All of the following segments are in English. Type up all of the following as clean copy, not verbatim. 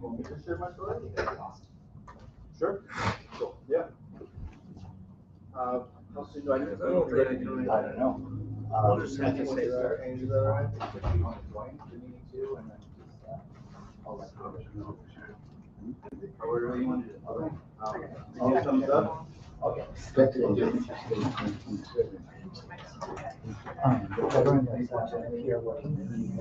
Want me to share my story? I think that'd be awesome. Sure. Cool. Yeah. How soon do I need to? I don't know. We'll just have to Once say you that. change that, if you want to join the meeting too, and then just, I'll let you know. However you want to do it. Okay. Give me a thumbs up. Okay. Everyone knows that if you're working,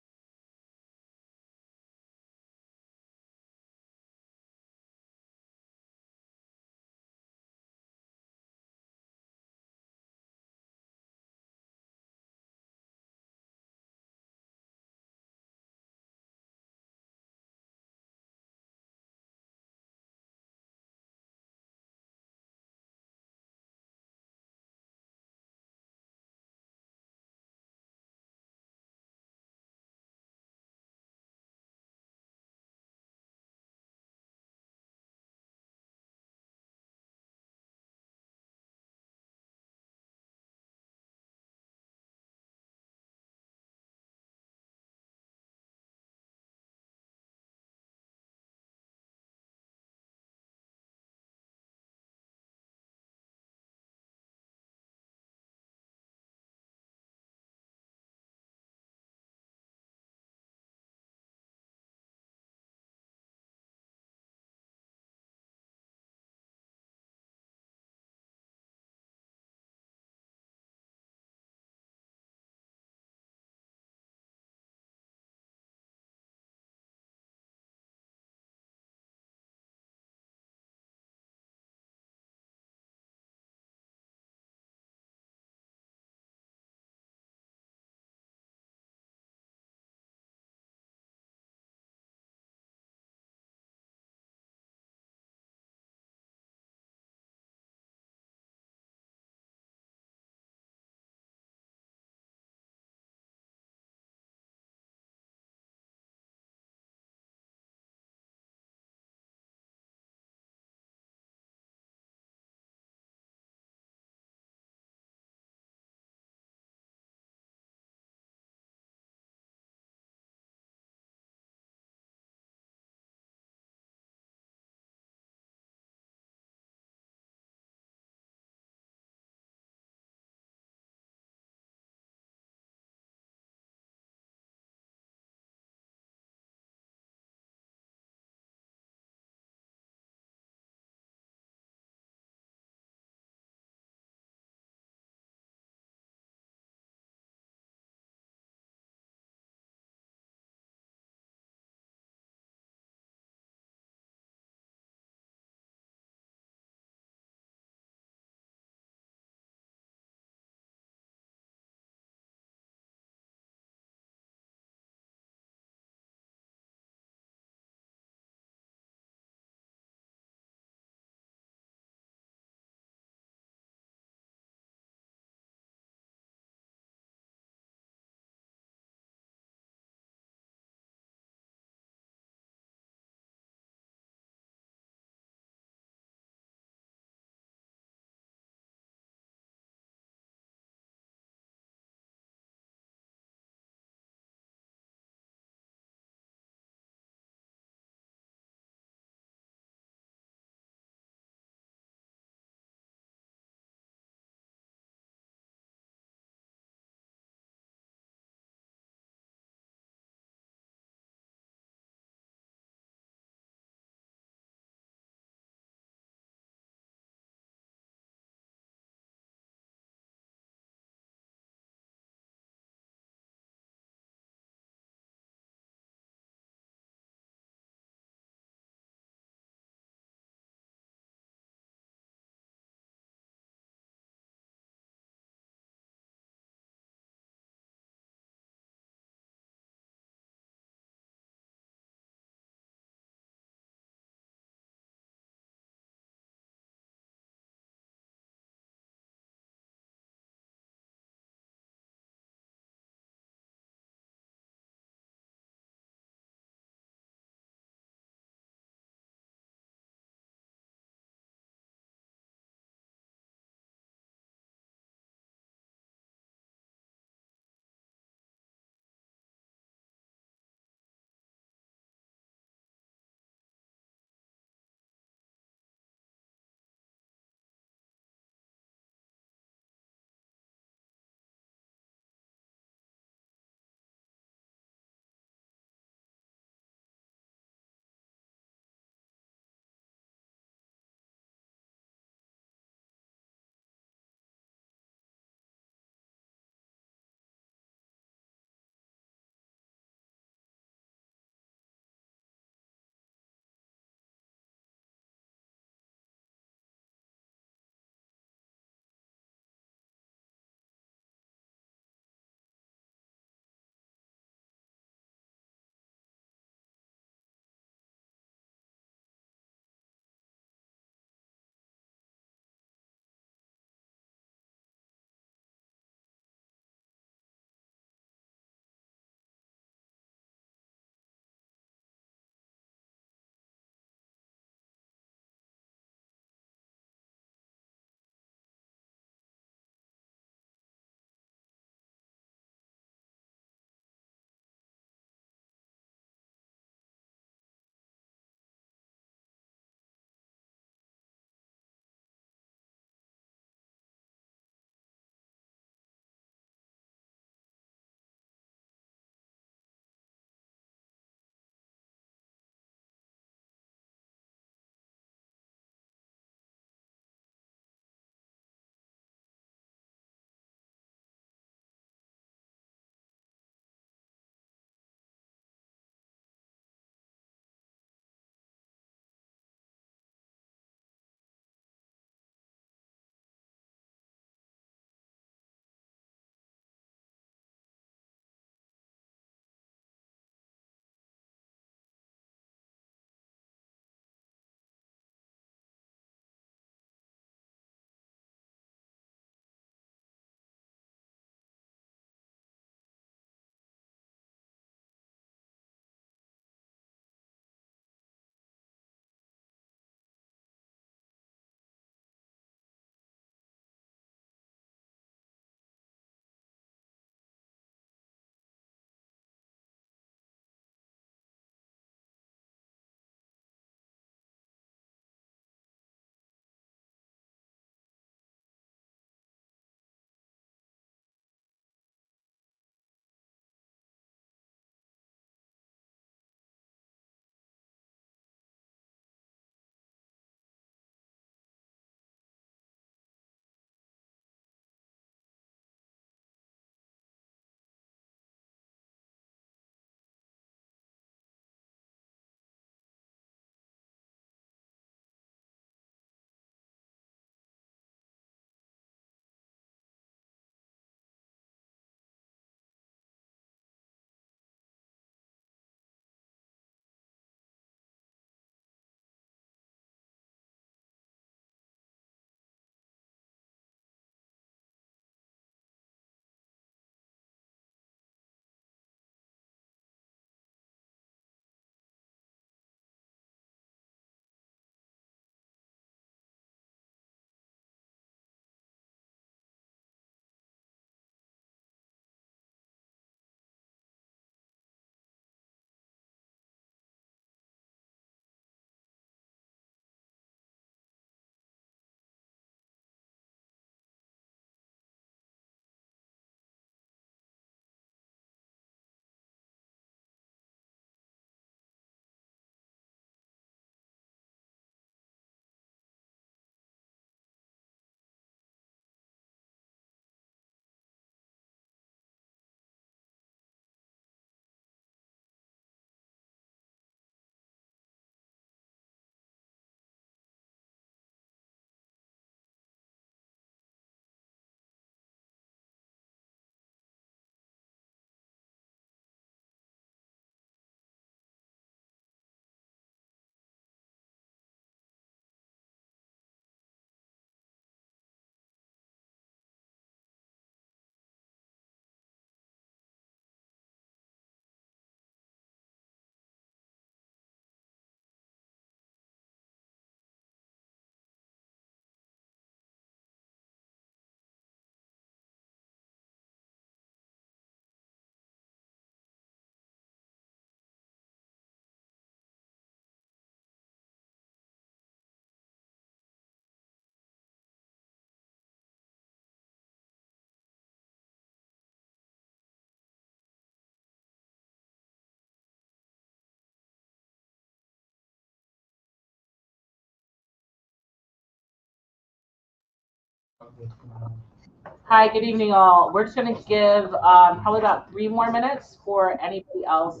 Hi, good evening, all. We're just going to give probably about 3 more minutes for anybody else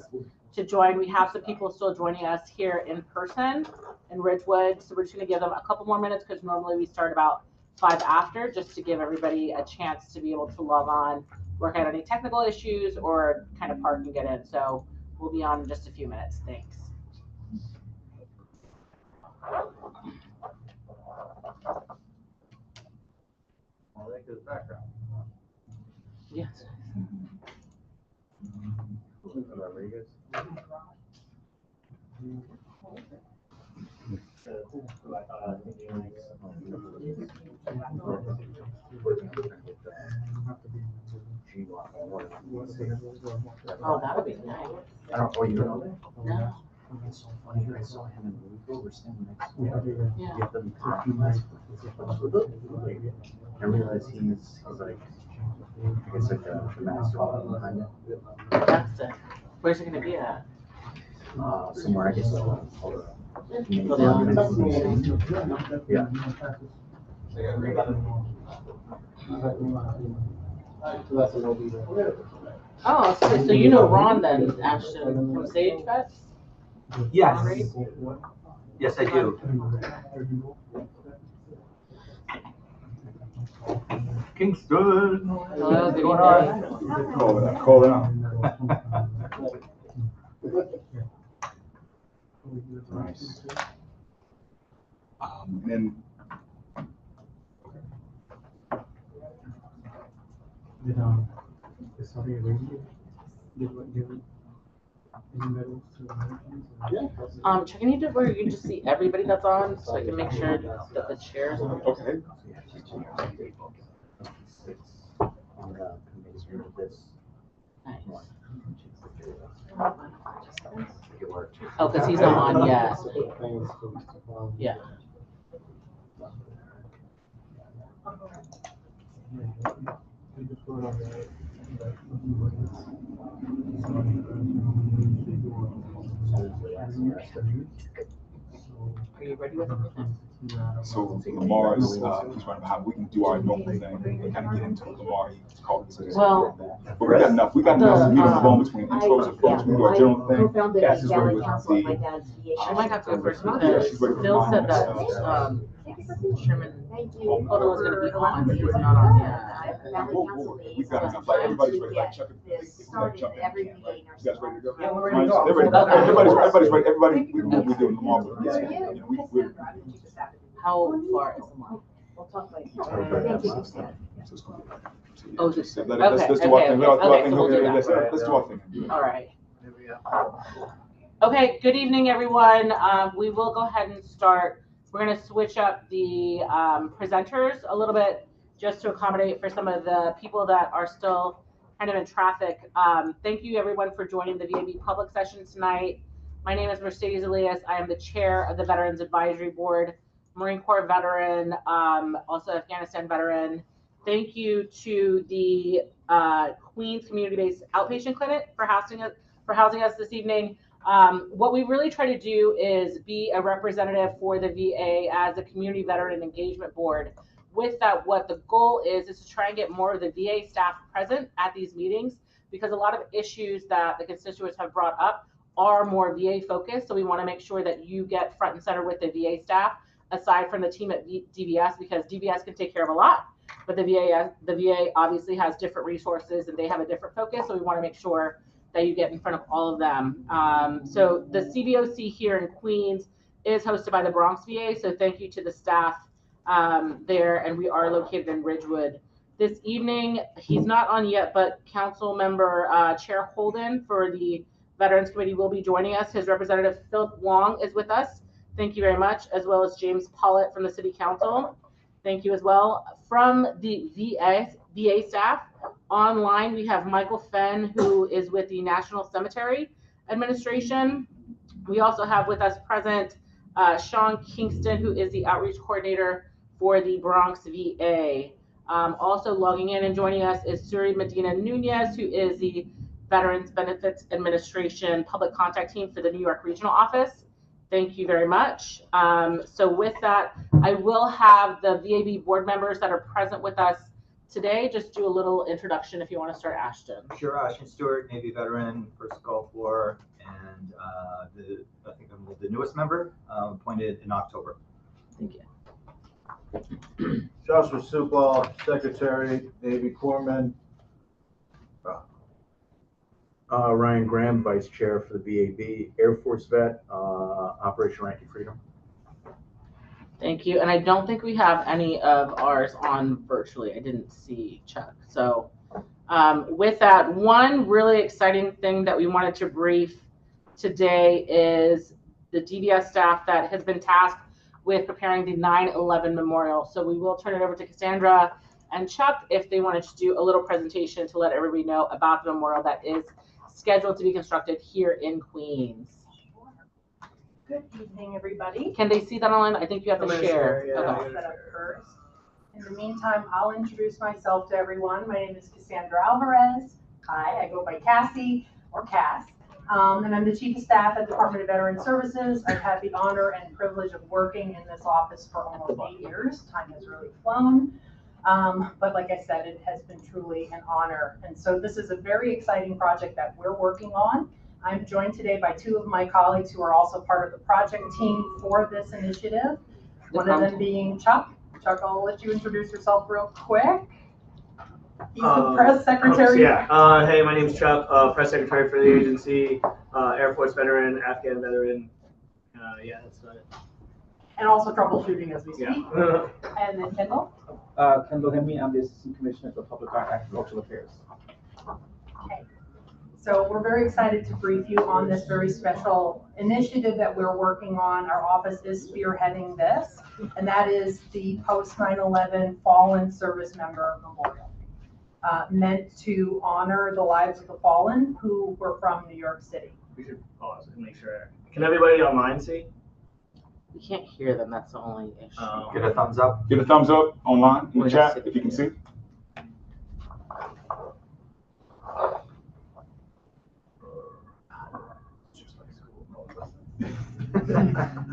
to join. We have some people still joining us here in person in Ridgewood, so we're just going to give them a couple more minutes because normally we start about 5 after, just to give everybody a chance to be able to log on, work out any technical issues, or kind of park and get in. So we'll be on in just a few minutes. Thanks. I like his background. Yes. Rodriguez. Oh, that would be nice. I don't, oh, you don't know that? No. It's so funny, I saw him in Louisville, we're standing next to him. Yeah. Get them nice. I realized he's like, I guess like the master behind it. That's it. Where's it going to be at? Somewhere, I guess. Yeah. Oh, so you know Ron then, Ashton, from Sage Fest? Yes. Right? Yes, I do. Kingston. Hello, good evening. Call it out. Nice. And then Checking into where you can just see everybody that's on, so I can make sure that the chairs are. okay. Nice. Oh, because he's not on yet. Yeah. Are you ready with everything? So Lamar is, he's running behind. We can do our normal thing and kind of get into it. Lamar, he called us. Well, But we got enough. We got enough. We don't go between intros and folks. We do our general thing. Cass is ready with I might have to go first Yeah, because she's ready for Phil said that mine. Sherman Hodo was going to be on, but he's not on yet. We've got enough. Like everybody's ready. Like Chuck, like Chuck. Every You meeting or guys ready to go? Yeah, we're ready to go. They're ready. Okay. Everybody's ready. Everybody, we know what we're doing tomorrow. But we're How far is Lamar? We'll talk later. Thank you. Oh, is it? Let's do our thing. Okay, so we'll do that. Let's do our thing. All right. Okay, good evening, everyone. We will go ahead and start. We're going to switch up the presenters a little bit just to accommodate for some of the people that are still kind of in traffic. Thank you, everyone, for joining the VAB public session tonight. My name is Mercedes Elias. I am the chair of the Veterans Advisory Board, Marine Corps veteran, also Afghanistan veteran. Thank you to the Queens Community-Based Outpatient Clinic for housing us this evening. What we really try to do is be a representative for the VA as a community veteran engagement board. With that, what the goal is to try and get more of the VA staff present at these meetings, because a lot of issues that the constituents have brought up are more VA focused. So we want to make sure that you get front and center with the VA staff, aside from the team at DVS, because DVS can take care of a lot, but the VA obviously has different resources and they have a different focus. So we want to make sure that you get in front of all of them. So the CBOC here in Queens is hosted by the Bronx VA. So thank you to the staff there, and we are located in Ridgewood. This evening, he's not on yet, but Council Member Chair Holden for the Veterans Committee will be joining us. His representative Philip Wong is with us. Thank you very much, as well as James Pollitt from the City Council. Thank you as well. From the VA staff, online we have Michael Fenn, who is with the National Cemetery Administration. We also have with us present Sean Kingston, who is the outreach coordinator for the Bronx VA. Also logging in and joining us is Suri Medina Nunez, who is the Veterans Benefits Administration public contact team for the New York Regional Office. Thank you very much. So with that, I will have the VAB board members that are present with us today just do a little introduction if you want to start, Ashton. Sure, Ashton Stewart, Navy veteran, first Gulf War, and I think I'm the newest member, appointed in October. Thank you. Joshua Supal, Secretary, Navy Corpsman. Ryan Graham, Vice Chair for the VAB, Air Force vet, Operation Ranky Freedom. Thank you. And I don't think we have any of ours on virtually. I didn't see Chuck. So with that, one really exciting thing that we wanted to brief today is the DVS staff that has been tasked with preparing the 9/11 memorial. So we will turn it over to Cassandra and Chuck if they wanted to do a little presentation to let everybody know about the memorial that is scheduled to be constructed here in Queens. Good evening, everybody. Can they see that online? I think you have to share. Yeah, Okay. I'll set up first. In the meantime, I'll introduce myself to everyone. My name is Cassandra Alvarez. Hi, I go by Cassie or Cass. And I'm the Chief of Staff at the Department of Veteran Services. I've had the honor and privilege of working in this office for almost 8 years. Time has really flown. But like I said, it has been truly an honor. And so this is a very exciting project that we're working on. I'm joined today by 2 of my colleagues who are also part of the project team for this initiative. One of them being Chuck. Chuck, I'll let you introduce yourself real quick. He's the press secretary. Hey, my name's Chuck, press secretary for the agency, Air Force veteran, Afghan veteran. That's it. And also troubleshooting as we speak. Yeah. And then Kendall. Kendall Hemi, I'm the Assistant Commissioner for Public Art and Agricultural Affairs. Okay. So we're very excited to brief you on this very special initiative that we're working on. Our office is spearheading this, and that is the post 9/11 Fallen Service Member Memorial, meant to honor the lives of the fallen who were from New York City. We should pause and make sure. Can everybody online see? We can't hear them. That's the only issue. Get a thumbs up. Give a thumbs up online in the Wait, chat let's see. if you can see.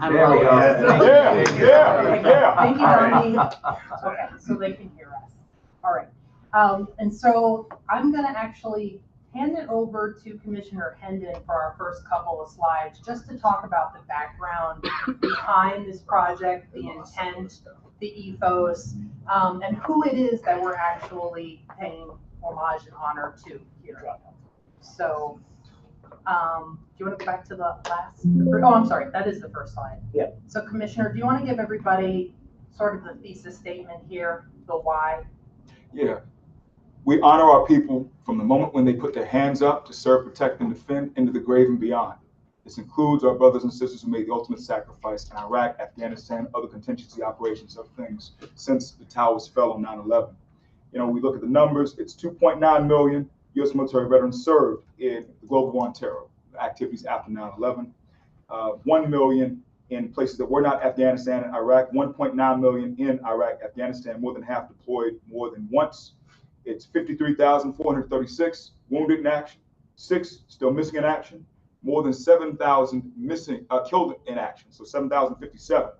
I'm There we go. Yeah. Thank you, Donnie. Okay, so they can hear us. All right. And so I'm going to actually hand it over to Commissioner Hendon for our first couple of slides, just to talk about the background behind this project, the intent, the ethos, and who it is that we're actually paying homage and honor to here. So, do you want to go back to the last? Oh, I'm sorry, that is the first slide. Yeah. So Commissioner, do you want to give everybody sort of the thesis statement here, the why? Yeah. We honor our people from the moment when they put their hands up to serve, protect, and defend into the grave and beyond. This includes our brothers and sisters who made the ultimate sacrifice in Iraq, Afghanistan, other contingency operations of things since the towers fell on 9/11. You know, we look at the numbers, it's 2.9 million U.S. military veterans served in the global war on terror activities after 9/11. 1 million in places that were not Afghanistan and Iraq, 1.9 million in Iraq, Afghanistan, more than half deployed more than once. It's 53,436 wounded in action, 6 still missing in action, more than 7,000 killed in action, so 7,057.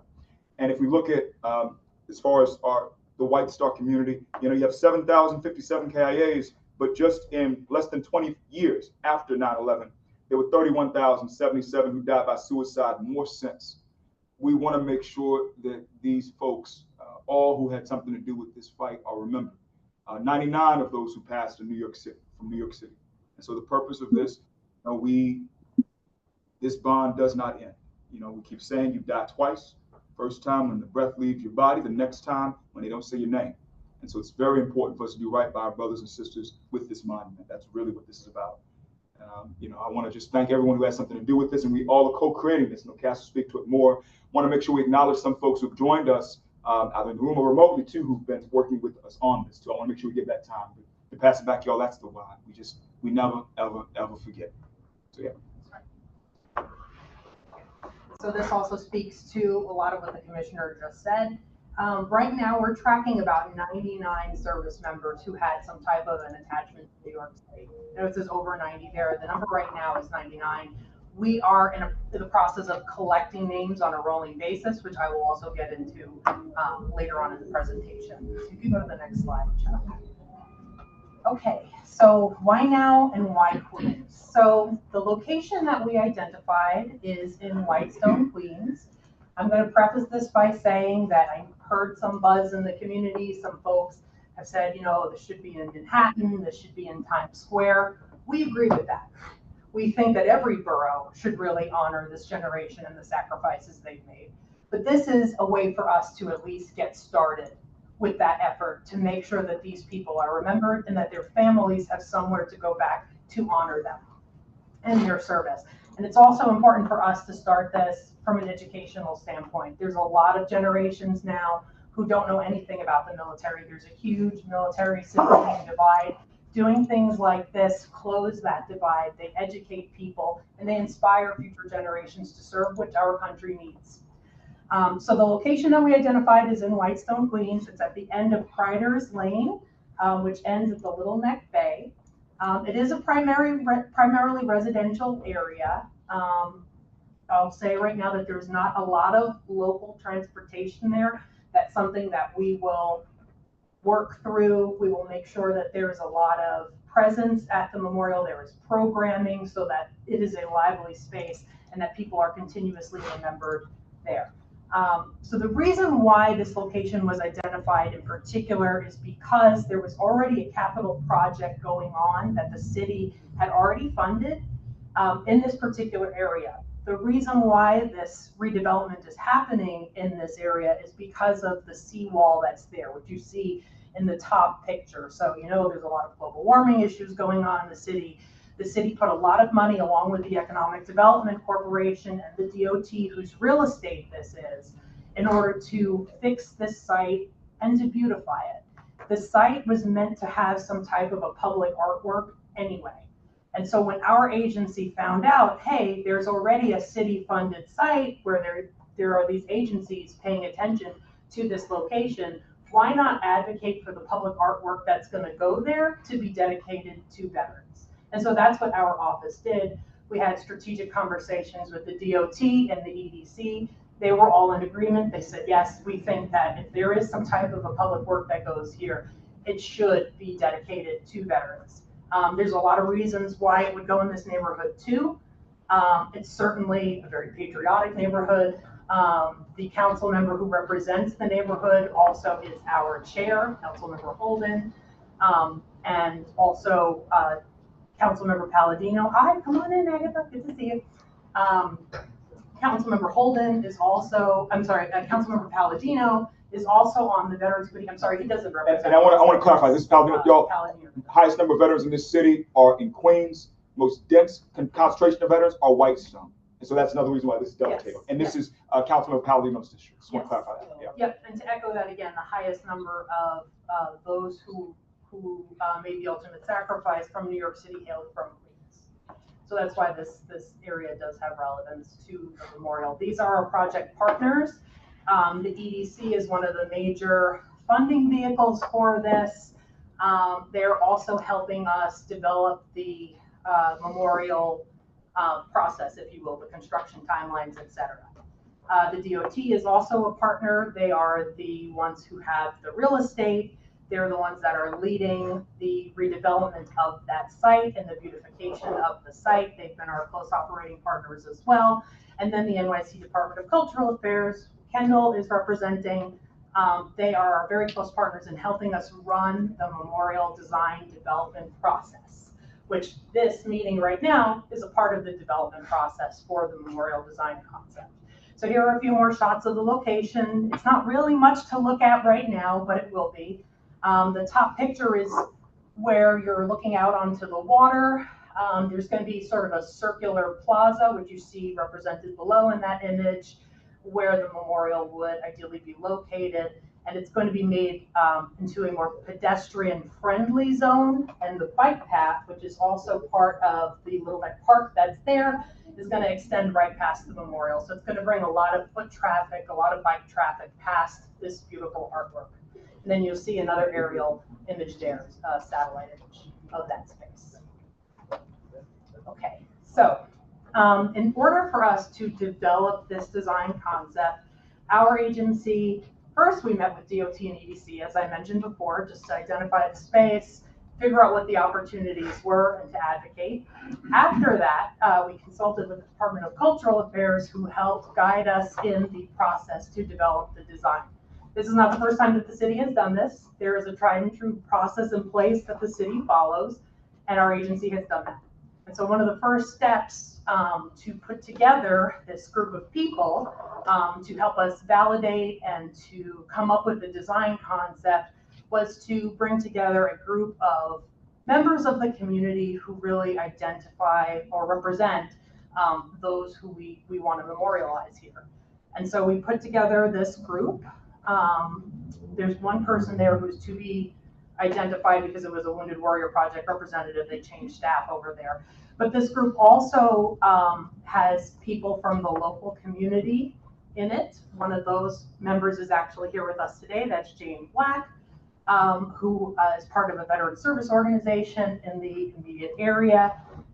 And if we look at as far as the White Star community, you know, you have 7,057 KIAs, but just in less than 20 years after 9/11, there were 31,077 who died by suicide, more since. We want to make sure that these folks, all who had something to do with this fight, are remembered. 99 of those who passed in New York City, from New York City. And so the purpose of this, this bond does not end. You know, we keep saying you die twice. First time when the breath leaves your body, the next time when they don't say your name. And so it's very important for us to do right by our brothers and sisters with this monument. That's really what this is about. You know, I want to just thank everyone who has something to do with this, and we all are co-creating this. Cass will speak to it more. Want to make sure we acknowledge some folks who've joined us either in the room or remotely too, who've been working with us on this too. I want to make sure we give that time. But to pass it back to y'all, that's the why. We never, ever forget. So yeah. So this also speaks to a lot of what the commissioner just said. Right now, we're tracking about 99 service members who had some type of an attachment to New York State. I know it says over 90 there. The number right now is 99. We are in the process of collecting names on a rolling basis, which I will also get into later on in the presentation. If you go to the next slide, Chuck. Okay, so why now and why Queens? So the location that we identified is in Whitestone, Queens. I'm going to preface this by saying that I heard some buzz in the community. Some folks have said, you know, this should be in Manhattan, this should be in Times Square. We agree with that. We think that every borough should really honor this generation and the sacrifices they've made. But this is a way for us to at least get started with that effort to make sure that these people are remembered and that their families have somewhere to go back to honor them and their service. And it's also important for us to start this from an educational standpoint. There's a lot of generations now who don't know anything about the military. There's a huge military civilian divide. Doing things like this close that divide. They educate people and they inspire future generations to serve, which our country needs. So the location that we identified is in Whitestone, Queens. It's at the end of Criders Lane, which ends at the Little Neck Bay. It is a primarily residential area. I'll say right now that there's not a lot of local transportation there. That's something that we will work through. We will make sure that there is a lot of presence at the memorial. There is programming so that it is a lively space and that people are continuously remembered there. So the reason why this location was identified in particular is because there was already a capital project going on that the city had already funded in this particular area. The reason why this redevelopment is happening in this area is because of the seawall that's there, which you see in the top picture. So, you know, there's a lot of global warming issues going on in the city. The city put a lot of money along with the Economic Development Corporation and the DOT, whose real estate this is, in order to fix this site and to beautify it. The site was meant to have some type of a public artwork anyway. And so when our agency found out, hey, there's already a city-funded site where there are these agencies paying attention to this location, why not advocate for the public artwork that's going to go there to be dedicated to veterans? And so that's what our office did. We had strategic conversations with the DOT and the EDC. They were all in agreement. They said, yes, we think that if there is some type of a public work that goes here, it should be dedicated to veterans. There's a lot of reasons why it would go in this neighborhood too. It's certainly a very patriotic neighborhood. The council member who represents the neighborhood also is our chair, Councilmember Holden, and also Councilmember Palladino. Hi, come on in, Agatha, good to see you. Councilmember Holden is also, Councilmember Palladino is also on the Veterans Committee. I'm sorry, he doesn't represent. And I want to clarify, this is Palladino, y'all, Palladino. highest number of veterans in this city are in Queens. Most dense concentration of veterans are Whitestone. And so that's another reason why this is dovetail. Yes. And this is Councilmember Palladino's district. Just want to clarify that. Yeah. Yep, and to echo that again, the highest number of those who made the ultimate sacrifice from New York City hailed from Queens. So that's why this area does have relevance to the memorial. These are our project partners. The EDC is one of the major funding vehicles for this. They're also helping us develop the memorial process, if you will, the construction timelines, etc. The DOT is also a partner. They are the ones who have the real estate. They're the ones that are leading the redevelopment of that site and the beautification of the site. They've been our close operating partners as well. And then the NYC Department of Cultural Affairs, Kendall is representing. They are our very close partners in helping us run the memorial design development process, which this meeting right now is a part of the development process for the memorial design concept. So here are a few more shots of the location. It's not really much to look at right now, but it will be. The top picture is where you're looking out onto the water. There's going to be sort of a circular plaza, which you see represented below in that image, where the memorial would ideally be located. And it's going to be made into a more pedestrian-friendly zone. And the bike path, which is also part of the Little Neck Park that's there, is going to extend right past the memorial. So it's going to bring a lot of foot traffic, a lot of bike traffic past this beautiful artwork. And then you'll see another aerial image there, satellite image of that space. Okay, so In order for us to develop this design concept, our agency, first we met with DOT and EDC, as I mentioned before, just to identify the space, figure out what the opportunities were, and to advocate. After that, we consulted with the Department of Cultural Affairs, who helped guide us in the process to develop the design. This is not the first time that the city has done this. There is a tried and true process in place that the city follows, and our agency has done that. And so one of the first steps to put together this group of people to help us validate and to come up with the design concept was to bring together a group of members of the community who really identify or represent those who we want to memorialize here. And so we put together this group. There's one person there who's to be identified because it was a Wounded Warrior Project representative. They changed staff over there. But this group also has people from the local community in it. One of those members is actually here with us today. That's Jane Black, who is part of a veteran service organization in the immediate area.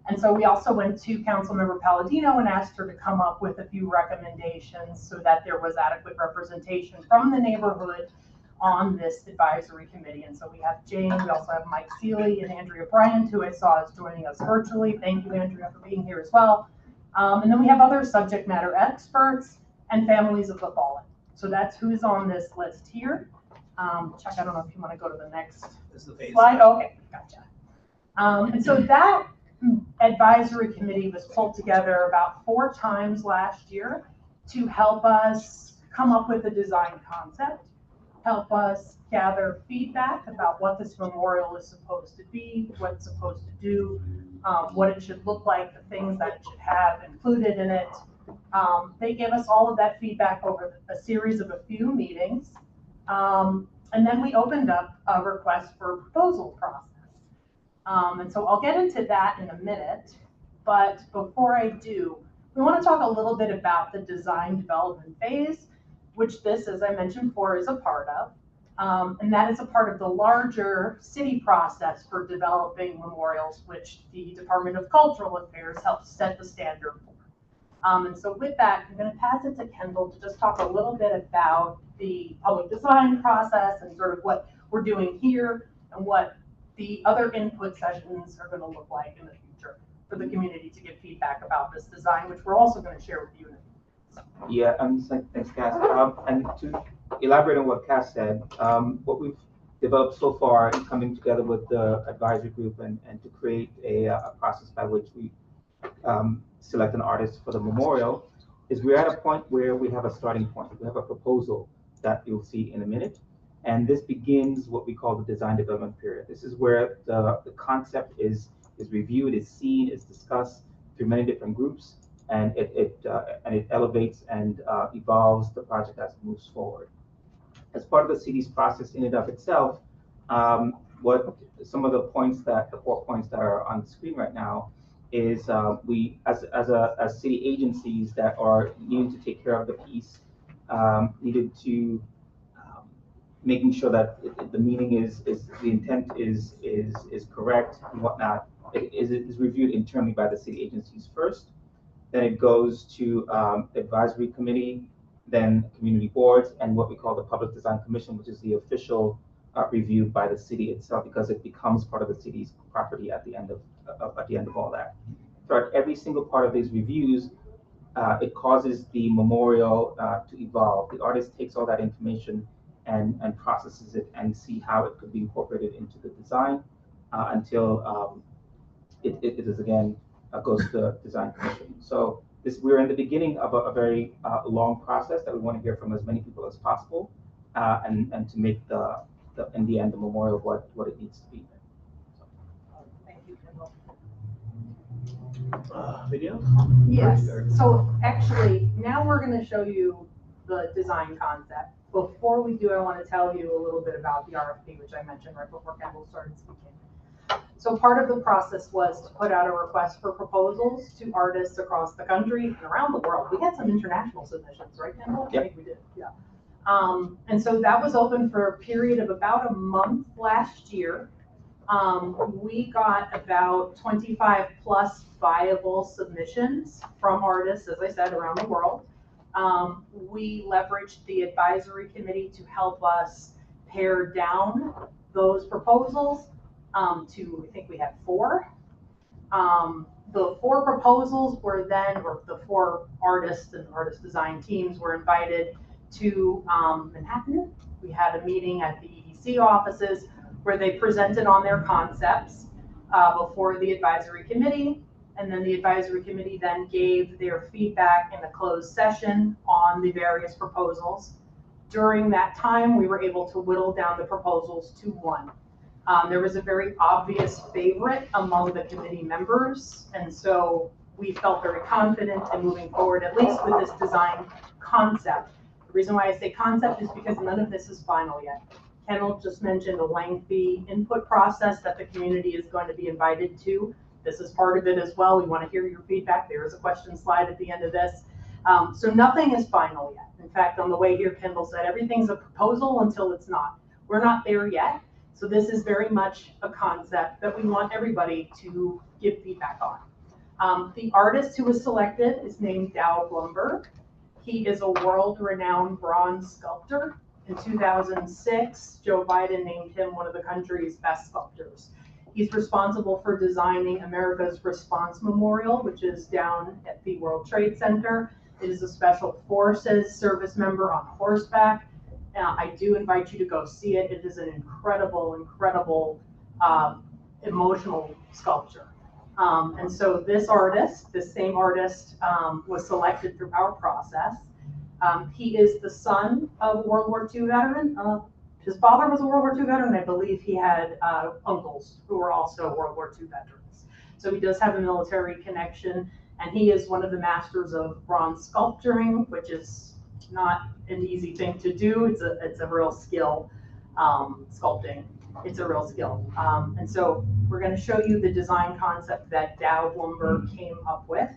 And so we also went to Councilmember Palladino and asked her to come up with a few recommendations so that there was adequate representation from the neighborhood on this advisory committee. And so we have Jane, we also have Mike Seeley and Andrea Bryant, who I saw is joining us virtually. Thank you, Andrea, for being here as well. And then we have other subject matter experts and families of the fallen. So that's who's on this list here. Chuck, I don't know if you want to go to the next slide. Okay, gotcha. And so that advisory committee was pulled together about 4 times last year to help us come up with a design concept, help us gather feedback about what this memorial is supposed to be, what it's supposed to do, what it should look like, the things that it should have included in it. They gave us all of that feedback over a series of a few meetings. And then we opened up a request for proposal process. And so I'll get into that in a minute, but before I do, we want to talk a little bit about the design development phase, which this, as I mentioned before, is a part of. And that is a part of the larger city process for developing memorials, which the Department of Cultural Affairs helps set the standard for. And so with that, I'm going to pass it to Kendall to just talk a little bit about the public design process and sort of what we're doing here and what the other input sessions are going to look like in the future for the community to give feedback about this design, which we're also going to share with you. Yeah, thanks, Cass. And to elaborate on what Cass said, what we've developed so far in coming together with the advisory group and to create a process by which we select an artist for the memorial is we're at a point where we have a starting point. We have a proposal that you'll see in a minute. And this begins what we call the design development period. This is where the concept is reviewed, is seen, is discussed through many different groups, and it elevates and evolves the project as it moves forward. As part of the city's process in and of itself, what some of the 4 points that are on the screen right now is we, as city agencies that are needing to take care of the piece, needed to making sure that the meaning is the intent is correct and whatnot. It is reviewed internally by the city agencies first. Then it goes to advisory committee, then community boards, and what we call the Public Design Commission, which is the official review by the city itself, because it becomes part of the city's property at the end of all that. Throughout every single part of these reviews, it causes the memorial to evolve. The artist takes all that information and processes it and see how it could be incorporated into the design until it is again goes to the design commission. So we're in the beginning of a very long process that we want to hear from as many people as possible, and to make in the end the memorial what it needs to be. Thank you, Kendall. Video? Yes, so actually, now we're going to show you the design concept. Before we do, I want to tell you a little bit about the RFP, which I mentioned right before Kendall started speaking. So part of the process was to put out a request for proposals to artists across the country and around the world. We had some international submissions, right, Kendall? Yep. I think we did, yeah. And so that was open for a period of about a month last year. We got about 25 plus viable submissions from artists, as I said, around the world. We leveraged the advisory committee to help us pare down those proposals to, I think we had 4. The 4 proposals were then, or the 4 artists and artist design teams were invited to Manhattan. We had a meeting at the EDC offices where they presented on their concepts before the advisory committee. And then the advisory committee then gave their feedback in a closed session on the various proposals. During that time, we were able to whittle down the proposals to 1. There was a very obvious favorite among the committee members, and so we felt very confident in moving forward, at least with this design concept. The reason why I say concept is because none of this is final yet. Kendall just mentioned a lengthy input process that the community is going to be invited to. This is part of it as well. We want to hear your feedback. There is a question slide at the end of this. So nothing is final yet. In fact, on the way here, Kendall said everything's a proposal until it's not. We're not there yet. So this is very much a concept that we want everybody to give feedback on. The artist who was selected is named Dow Blumberg. He is a world-renowned bronze sculptor. In 2006, Joe Biden named him one of the country's best sculptors. He's responsible for designing America's Response Memorial, which is down at the World Trade Center. It is a special forces service member on horseback. I do invite you to go see it. It is an incredible, incredible emotional sculpture. And so this artist, this same artist, was selected through our process. He is the son of a World War II veteran. His father was a World War II veteran. I believe he had uncles who were also World War II veterans. So he does have a military connection, and he is one of the masters of bronze sculpturing, which is not an easy thing to do. It's a real skill, sculpting. It's a real skill. And so we're going to show you the design concept that Dow Blumberg came up with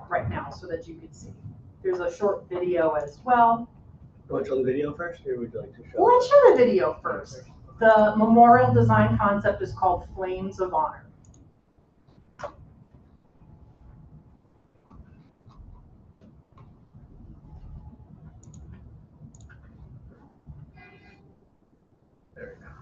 right now so that you can see. There's a short video as well. You want to show the video first, or would you like to show? Well, let's show the video first. The memorial design concept is called Flames of Honor. There we go.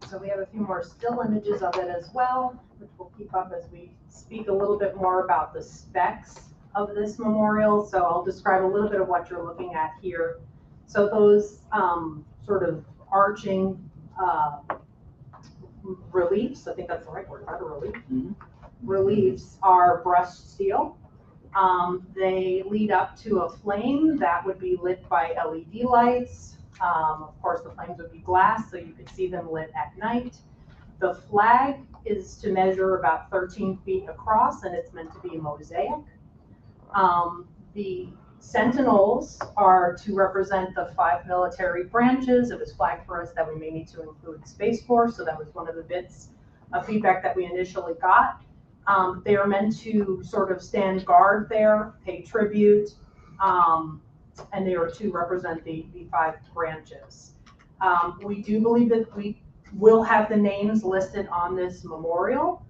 So we have a few more still images of it as well, which we'll keep up as we speak a little bit more about the specs of this memorial, so I'll describe a little bit of what you're looking at here. So those sort of arching reliefs, I think that's the right word, right? Relief. Reliefs are brushed steel. They lead up to a flame that would be lit by LED lights. Of course, the flames would be glass, so you could see them lit at night. The flag is to measure about 13 feet across, and it's meant to be mosaic. The sentinels are to represent the 5 military branches. It was flagged for us that we may need to include the Space Force, so that was one of the bits of feedback that we initially got. They are meant to sort of stand guard there, pay tribute, and they are to represent the 5 branches. We do believe that we will have the names listed on this memorial.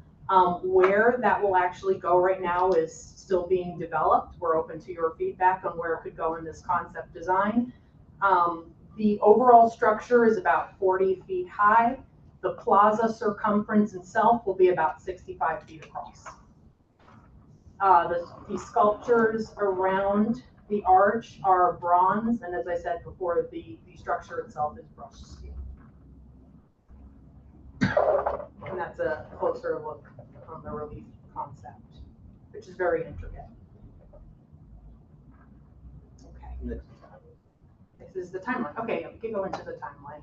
Where that will actually go right now is still being developed. We're open to your feedback on where it could go in this concept design. The overall structure is about 40 feet high. The plaza circumference itself will be about 65 feet across. The sculptures around the arch are bronze, and as I said before, the structure itself is brushed steel. And that's a closer look on the relief concept, which is very intricate. Okay. This is the timeline. Okay, we can go into the timeline.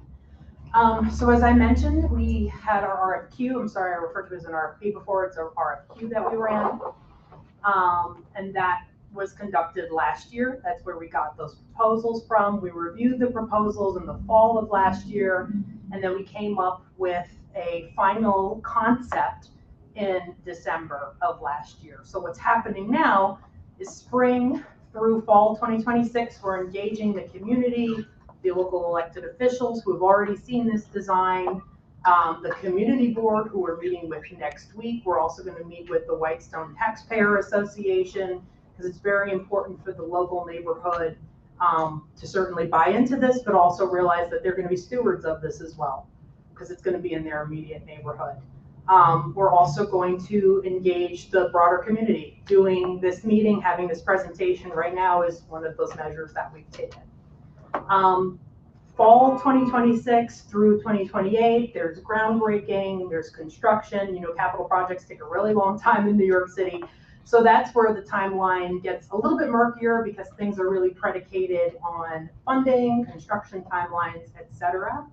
So as I mentioned, we had our RFQ. I'm sorry, I referred to it as an RFP before. It's our RFQ that we ran. And that was conducted last year. That's where we got those proposals from. We reviewed the proposals in the fall of last year, and then we came up with a final concept in December of last year. So what's happening now is spring through fall 2026, we're engaging the community, the local elected officials who have already seen this design, the community board who we're meeting with next week. We're also going to meet with the Whitestone Taxpayer Association because it's very important for the local neighborhood to certainly buy into this, but also realize that they're going to be stewards of this as well because it's going to be in their immediate neighborhood. We're also going to engage the broader community. Doing this meeting, having this presentation right now is one of those measures that we've taken. Fall 2026 through 2028, there's groundbreaking, there's construction. You know, capital projects take a really long time in New York City. So that's where the timeline gets a little bit murkier because things are really predicated on funding, construction timelines, etc.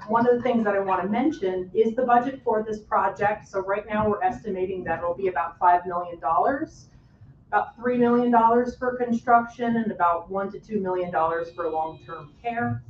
One of the things that I want to mention is the budget for this project. So right now we're estimating that it'll be about $5 million, about $3 million for construction, and about $1 to $2 million for long-term care.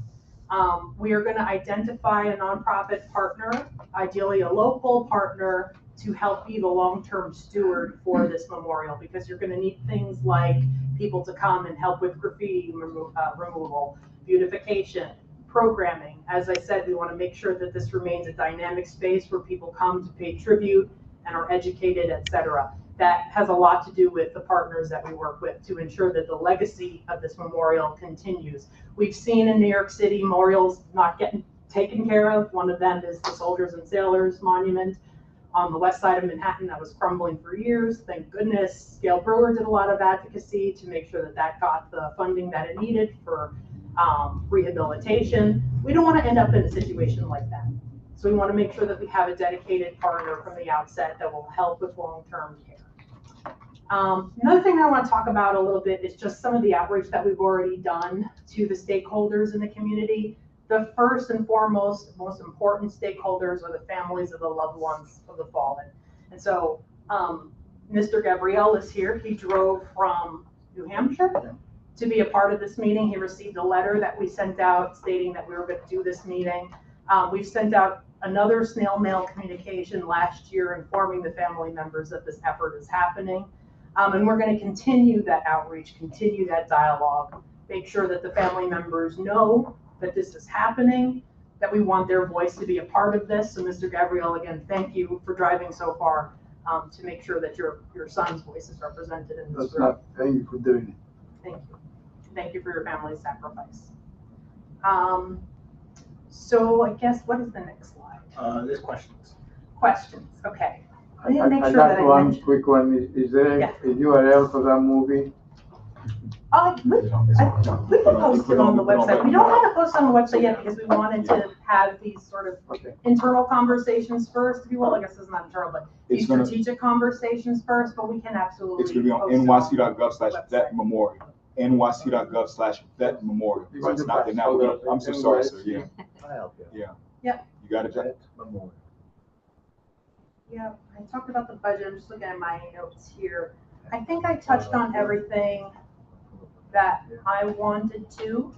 We are going to identify a nonprofit partner, ideally a local partner, to help be the long-term steward for this memorial, because you're going to need things like people to come and help with graffiti removal, beautification, programming. As I said, we want to make sure that this remains a dynamic space where people come to pay tribute and are educated, etc. That has a lot to do with the partners that we work with to ensure that the legacy of this memorial continues. We've seen in New York City memorials not getting taken care of. One of them is the Soldiers and Sailors Monument on the west side of Manhattan that was crumbling for years. Thank goodness Gail Brewer did a lot of advocacy to make sure that that got the funding that it needed for rehabilitation. We don't want to end up in a situation like that. So we want to make sure that we have a dedicated partner from the outset that will help with long-term care. Another thing I want to talk about a little bit is just some of the outreach that we've already done to the stakeholders in the community. The first and foremost, most important stakeholders are the families of the loved ones of the fallen. And so Mr. Gabriel is here. He drove from New Hampshire to be a part of this meeting. He received a letter that we sent out stating that we were going to do this meeting. We've sent out another snail mail communication last year informing the family members that this effort is happening. And we're going to continue that outreach, continue that dialogue, make sure that the family members know that this is happening, that we want their voice to be a part of this. So Mr. Gabriel, again, thank you for driving so far to make sure that your son's voice is represented in this room. Thank you for doing it. Thank you. Thank you for your family's sacrifice. So I guess, what is the next slide? There's questions. Questions, okay. I didn't make I sure that got I one mentioned. quick one. Is there Yeah. a URL for that movie? We can post it on the website. We don't want to post on the website yet because we wanted to have these sort of Okay. internal conversations first, if you will. I guess it's not internal, but these It's gonna, strategic conversations first, but we can absolutely. it's gonna be on post it nyc.gov/vet memorial. nyc.gov/vet memorial. So it's not there now. I'm so sorry, sir. Yeah. I'll help you. Yeah. Yep. You got it, Jack? Vet Memorial. Yeah, I talked about the budget. I'm just looking at my notes here. I think I touched on everything that I wanted to.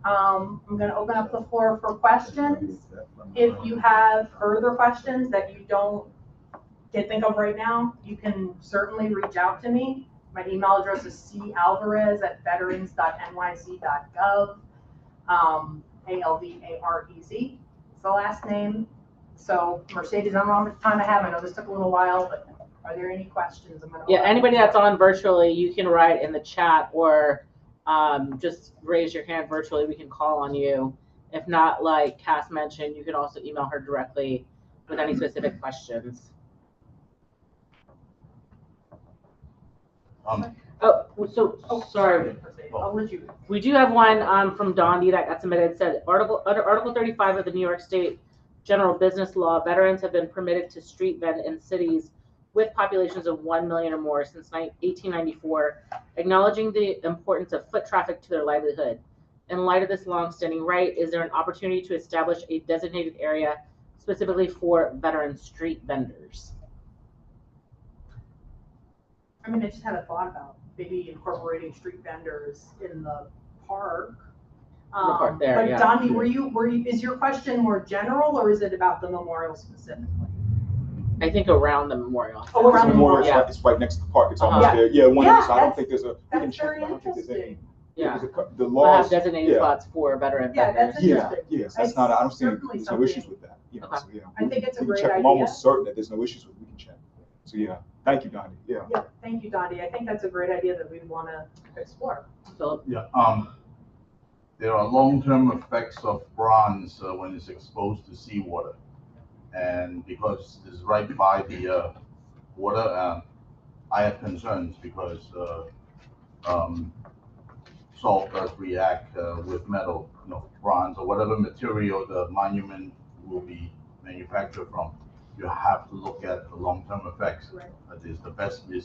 I'm gonna open up the floor for questions. If you have further questions that you can't think of right now, you can certainly reach out to me. My email address is calvarez@veterans.nyc.gov. Alvarez is the last name. So Mercedes, I don't know how much time I have. I know this took a little while, but are there any questions? Yeah, anybody that's on virtually, you can write in the chat or just raise your hand virtually. We can call on you. If not, like Cass mentioned, you can also email her directly with any specific questions. Sorry. I'll let you. We do have one from Dondi that got submitted. It said under Article 35 of the New York State General Business Law, veterans have been permitted to street vend in cities with populations of 1 million or more since 1894, acknowledging the importance of foot traffic to their livelihood. In light of this longstanding right, is there an opportunity to establish a designated area specifically for veteran street vendors? I mean, I just had a thought about maybe incorporating street vendors in the park. There, but yeah. Dondi, is your question more general or is it about the memorial specifically? I think around the memorial. Oh, around the memorial. Yeah. It's right next to the park. It's Uh-huh. almost there. Yeah, one Yeah, of these. I don't think there's a. We can That's check. very I don't think there's any. interesting. Yeah. Because the We'll have laws. designated yeah. spots for veteran Yeah, vendors. that's Yeah, interesting. yes, that's not, I don't see, Certainly there's no something. issues with that, you know, Okay. so, yeah. I think it's a We can great check. I'm idea. almost certain that there's no issues with it, we can check. So, yeah, thank you, Donnie, yeah. Yeah, thank you, Dondi. I think that's a great idea that we'd want to explore. Philip? Yeah, there are long-term effects of bronze when it's exposed to seawater. And because it's right by the water, I have concerns because salt does react with metal, bronze or whatever material the monument will be manufactured from. You have to look at the long-term effects. Right. Is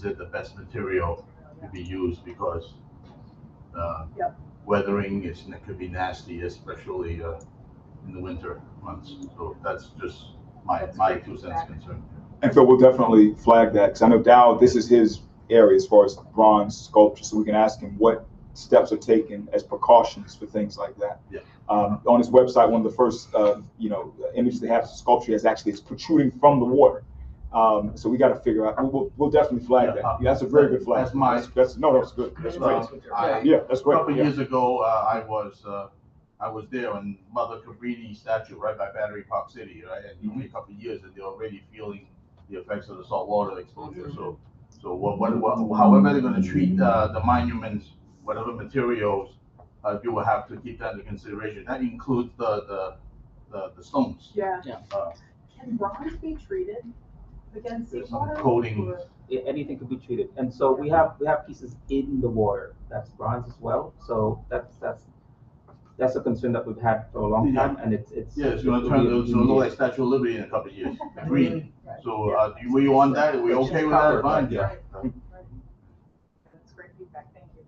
it the best material to be used because weathering could be nasty, especially in the winter months. So that's just my 2 cents concern. And so we'll definitely flag that, because I know Dow, this is his area as far as bronze sculpture, so we can ask him what steps are taken as precautions for things like that. Yeah. On his website, one of the first, images they have of sculpture is actually, it's protruding from the water. So we got to figure out, we'll definitely flag that. Yeah, that's a very good flag. That's my- That's good. That's great. Yeah, that's A great. couple Yeah. years ago, I was there on Mother Cabrini statue right by Battery Park City, right? And only a couple of years, and they're already feeling the effects of the saltwater exposure. So however they're going to treat the monuments, whatever materials, you will have to keep that into consideration. That includes the stones. Yeah. Yeah. Can bronze be treated against There's some seawater? coating. Or- Anything could be treated. And so we have pieces in the water that's bronze as well. So that's a concern that we've had for a long time, and it's. Yeah, it's going to turn to look like Statue of Liberty in a couple of years, green. So do we want that? Are we okay with that? Fine. Yeah. Right. That's great feedback, thank you.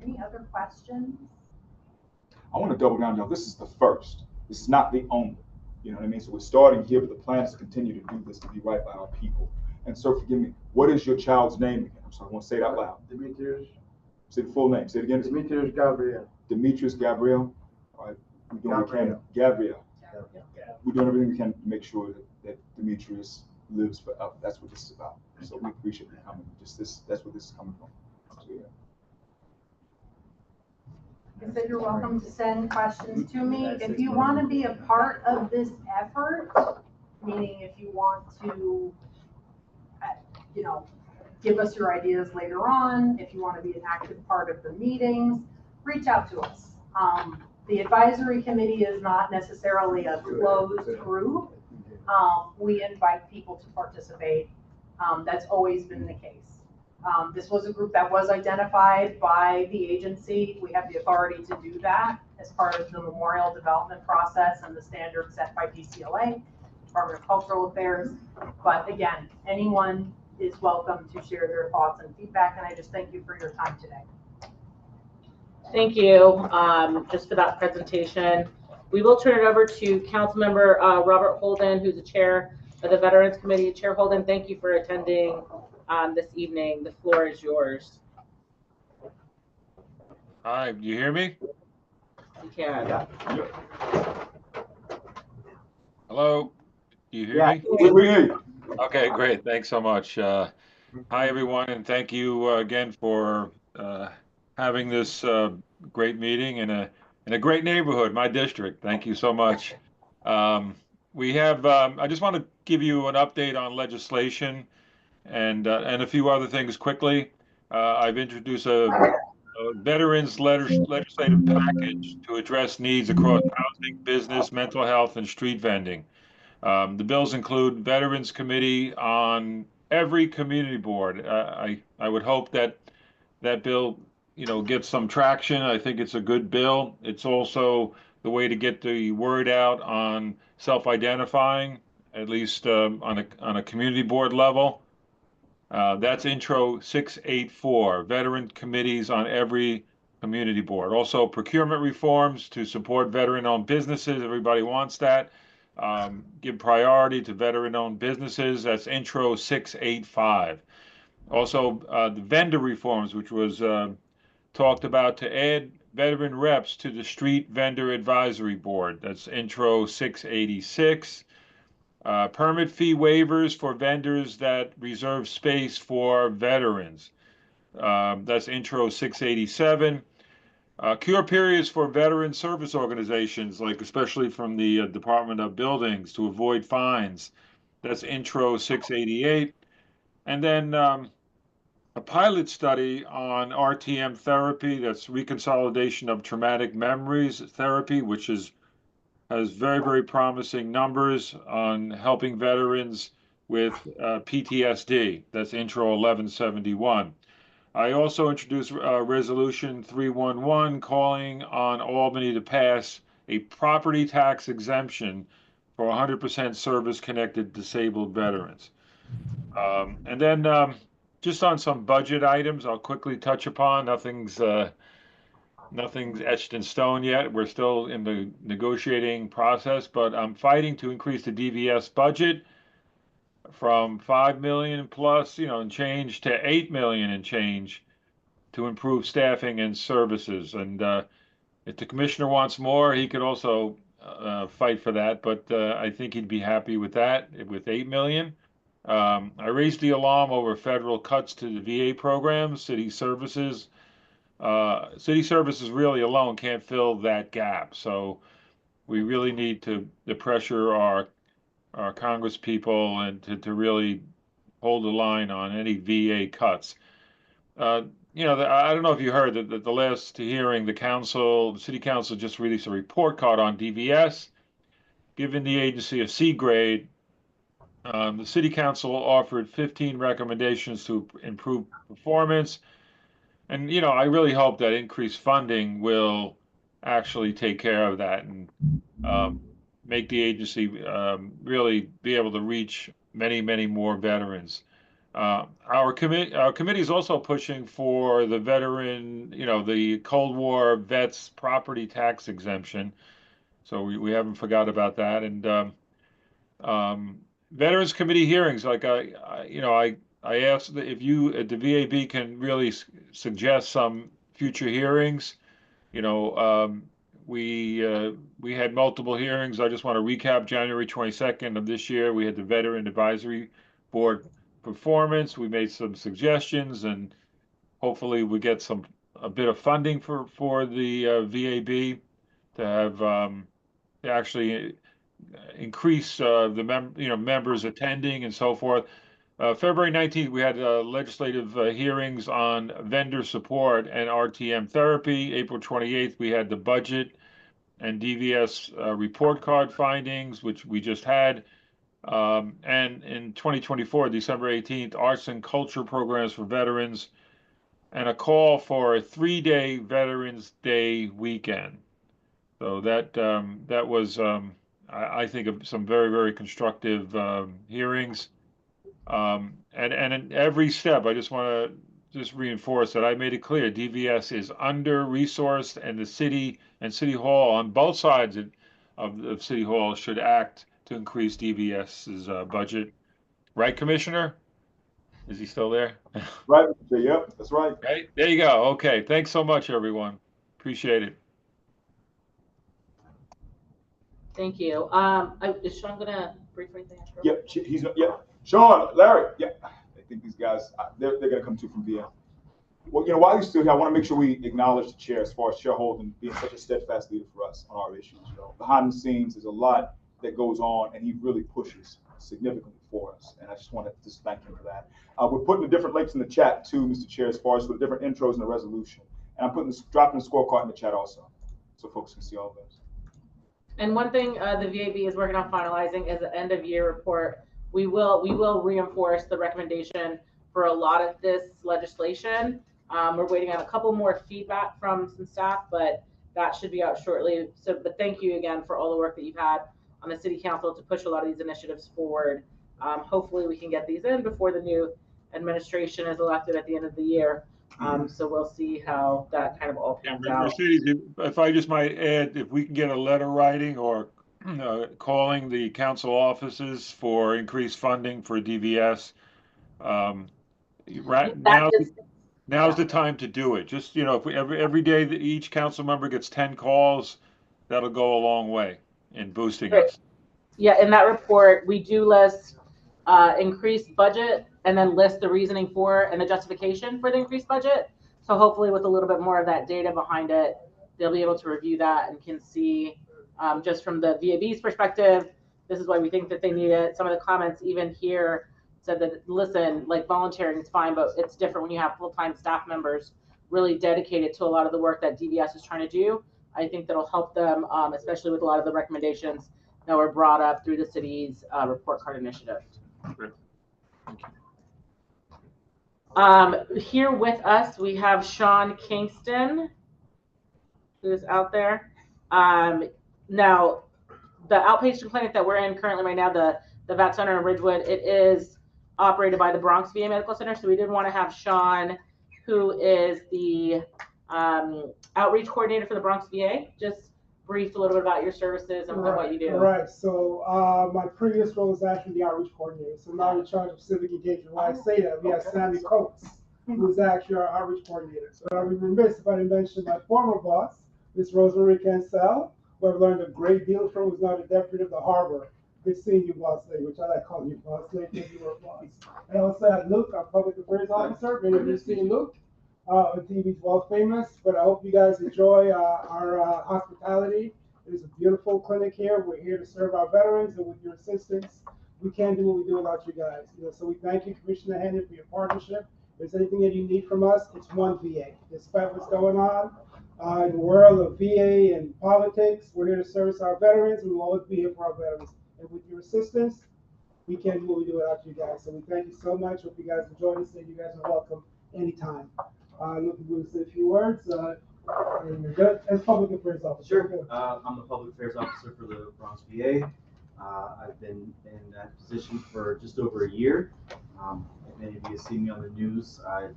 Any other questions? I want to double down, y'all. This is the first. This is not the only. You know what I mean? So we're starting here, but the plan is to continue to do this, to be right by our people. And so forgive me, what is your child's name again? I'm sorry, I want to say it out loud. Demetrius. Say the full name. Say it again. Demetrius Gabriel. Demetrius Gabriel. All right. We're doing what we can. Gabriel. We're doing everything we can to make sure that Demetrius lives forever. That's what this is about. So we appreciate you coming. That's what this is coming from. So, yeah. I said you're welcome to send questions to me. If you want to be a part of this effort, meaning if you want to, give us your ideas later on, if you want to be an active part of the meetings, reach out to us. The advisory committee is not necessarily a closed group. we invite people to participate. That's always been the case. This was a group that was identified by the agency. We have the authority to do that as part of the memorial development process and the standards set by DCLA, Department of Cultural Affairs. But again, anyone is welcome to share their thoughts and feedback, and I just thank you for your time today. Thank you, just for that presentation. We will turn it over to Councilmember Robert Holden, who's the chair of the Veterans Committee. Chair Holden, thank you for attending this evening. The floor is yours. Hi, you hear me? You can. Yeah. Hello? Do you hear me? We hear you. Okay, great. Thanks so much. Hi, everyone, and thank you again for having this great meeting in a great neighborhood, my district. Thank you so much. We have. I just want to give you an update on legislation and a few other things quickly. I've introduced a veterans legislative package to address needs across housing, business, mental health, and street vending. The bills include Veterans Committee on every community board. I would hope that that bill, gets some traction. I think it's a good bill. It's also the way to get the word out on self-identifying, at least on a community board level. That's Intro 684, Veteran Committees on every community board. Also, procurement reforms to support veteran-owned businesses. Everybody wants that. Give priority to veteran-owned businesses. That's Intro 685. Also, the vendor reforms, which was talked about to add veteran reps to the Street Vendor Advisory Board. That's Intro 686. Permit fee waivers for vendors that reserve space for veterans. That's Intro 687. Cure periods for veteran service organizations, like especially from the Department of Buildings, to avoid fines. That's Intro 688. And then a pilot study on RTM therapy, that's reconsolidation of traumatic memories therapy, which has very, very promising numbers on helping veterans with PTSD. That's Intro 1171. I also introduced Resolution 311 calling on Albany to pass a property tax exemption for 100% service-connected disabled veterans. And then just on some budget items, I'll quickly touch upon. Nothing's etched in stone yet. We're still in the negotiating process, but I'm fighting to increase the DVS budget from 5 million plus, and change to 8 million and change to improve staffing and services. And if the commissioner wants more, he could also fight for that, but I think he'd be happy with that, with 8 million. I raised the alarm over federal cuts to the VA programs, city services. City services really alone can't fill that gap. So we really need to pressure our Congress people and to really hold the line on any VA cuts. I don't know if you heard that the last hearing, the city council just released a report card on DVS, giving the agency a C grade. The city council offered 15 recommendations to improve performance. And, I really hope that increased funding will actually take care of that and make the agency really be able to reach many, many more veterans. Our committee is also pushing for the veteran, the Cold War vets property tax exemption. So we haven't forgot about that. And Veterans Committee hearings, like I asked if you at the VAB can really suggest some future hearings. We had multiple hearings. I just want to recap. January 22nd of this year, we had the Veteran Advisory Board performance. We made some suggestions, and hopefully we get a bit of funding for the VAB to have to actually increase the members attending and so forth. February 19th, we had legislative hearings on vendor support and RTM therapy. April 28th, we had the budget and DVS report card findings, which we just had. And in 2024, December 18th, arts and culture programs for veterans, and a call for a 3-day Veterans Day weekend. So that was, I think, of some very, very constructive hearings. And in every step, I just want to just reinforce that I made it clear DVS is under-resourced, and the city and City Hall on both sides of City Hall should act to increase DVS's budget. Right, Commissioner? Is he still there? Right, yep, that's right. Right, there you go. Okay, thanks so much, everyone. Appreciate it. Thank you. Is Sean gonna brief anything? Yep, Sean, Larry, yep. I think these guys, they're gonna come too from VA. Well, while you're still here, I want to make sure we acknowledge the chair as far as shareholding being such a steadfast leader for us on our issues. Behind the scenes, there's a lot that goes on, and he really pushes significantly for us. And I just want to just thank him for that. We're putting the different links in the chat too, Mr. Chair, as far as for the different intros in the resolution. And I'm dropping the scorecard in the chat also, so folks can see all of those. And one thing the VAB is working on finalizing is the end of year report. We will reinforce the recommendation for a lot of this legislation. We're waiting on a couple more feedback from some staff, but that should be out shortly. So, but thank you again for all the work that you've had on the City Council to push a lot of these initiatives forward. Hopefully we can get these in before the new administration is elected at the end of the year. So we'll see how that kind of all pans out. Mercedes, if I just might add, if we can get a letter writing or calling the council offices for increased funding for DVS, now's the time to do it. Just, if we every day that each council member gets 10 calls, that'll go a long way in boosting us. Yeah, in that report, we do list increased budget and then list the reasoning for and the justification for the increased budget. So hopefully with a little bit more of that data behind it, they'll be able to review that and can see just from the VAB's perspective, this is why we think that they need it. Some of the comments even here said that, listen, like volunteering is fine, but it's different when you have full-time staff members really dedicated to a lot of the work that DVS is trying to do. I think that'll help them, especially with a lot of the recommendations that were brought up through the city's report card initiative. Great. Thank you. Here with us, we have Sean Kingston, who's out there. Now, the outpatient clinic that we're in currently right now, the Vet Center in Ridgewood, it is operated by the Bronx VA Medical Center. So we did want to have Sean, who is the outreach coordinator for the Bronx VA, just brief a little bit about your services and what you do. All right. So my previous role was actually the outreach coordinator. So now I'm in charge of civic engagement. When I say that, we have Sammy Coates, who's actually our outreach coordinator. So I would be remiss if I didn't mention my former boss, Ms. Rosemary Cancel, who I've learned a great deal from, who's now the deputy of the harbor. Good seeing you, boss lady, which I like calling you boss lady because you were boss. And also have Luke, our public affairs officer. Many of you seen Luke. TV's well famous, but I hope you guys enjoy our hospitality. It is a beautiful clinic here. We're here to serve our veterans, and with your assistance, we can't do what we do without you guys. So we thank you, Commissioner Henry, for your partnership. If there's anything that you need from us, it's one VA. Despite what's going on in the world of VA and politics, we're here to service our veterans, and we'll always be here for our veterans. And with your assistance, we can't do what we do without you guys. So we thank you so much. Hope you guys enjoy this, and you guys are welcome anytime. Looking to say a few words. And you're good. As public affairs officer. Sure. I'm the public affairs officer for the Bronx VA. I've been in that position for just over a year. Many of you have seen me on the news. I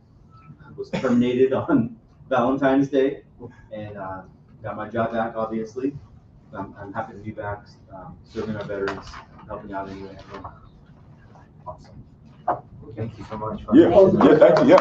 was terminated on Valentine's Day and got my job back, obviously. I'm happy to be back serving our veterans, helping out anyway. Awesome. Thank you so much. Thank you.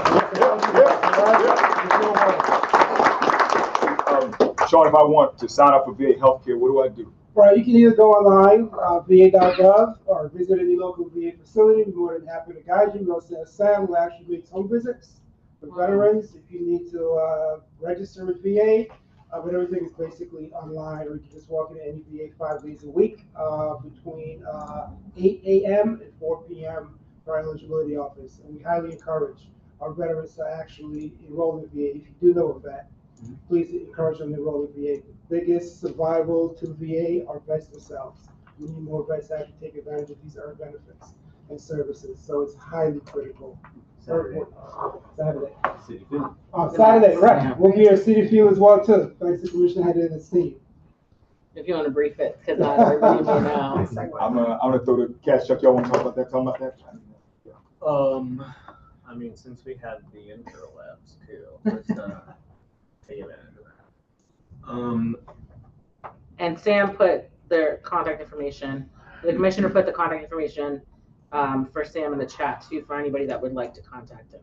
Sean, if I want to sign up for VA healthcare, what do I do? Right, you can either go online, va.gov, or visit any local VA facility. We're more than happy to guide you. We also have Sam, who actually makes home visits for veterans. If you need to register with VA, but everything is basically online, or you can just walk into any VA 5 days a week between 8 a.m. and 4 p.m. for our eligibility office. And we highly encourage our veterans to actually enroll in VA. If you do know of that, please encourage them to enroll in VA. The biggest survival to VA are vets themselves. We need more vets that can take advantage of these earned benefits and services. So it's highly critical. Saturday. Saturday. City Field. Oh, Saturday, right. We'll be at City Field as well too. Thanks to Commissioner Head and his team. If you want to brief it, because not everybody may know. I'm gonna throw the cash check. Y'all want to talk about that? Talk about that? I mean, since we had the intro labs too, let's take advantage of that. And Sam put their contact information, the commissioner put the contact information for Sam in the chat too, for anybody that would like to contact him.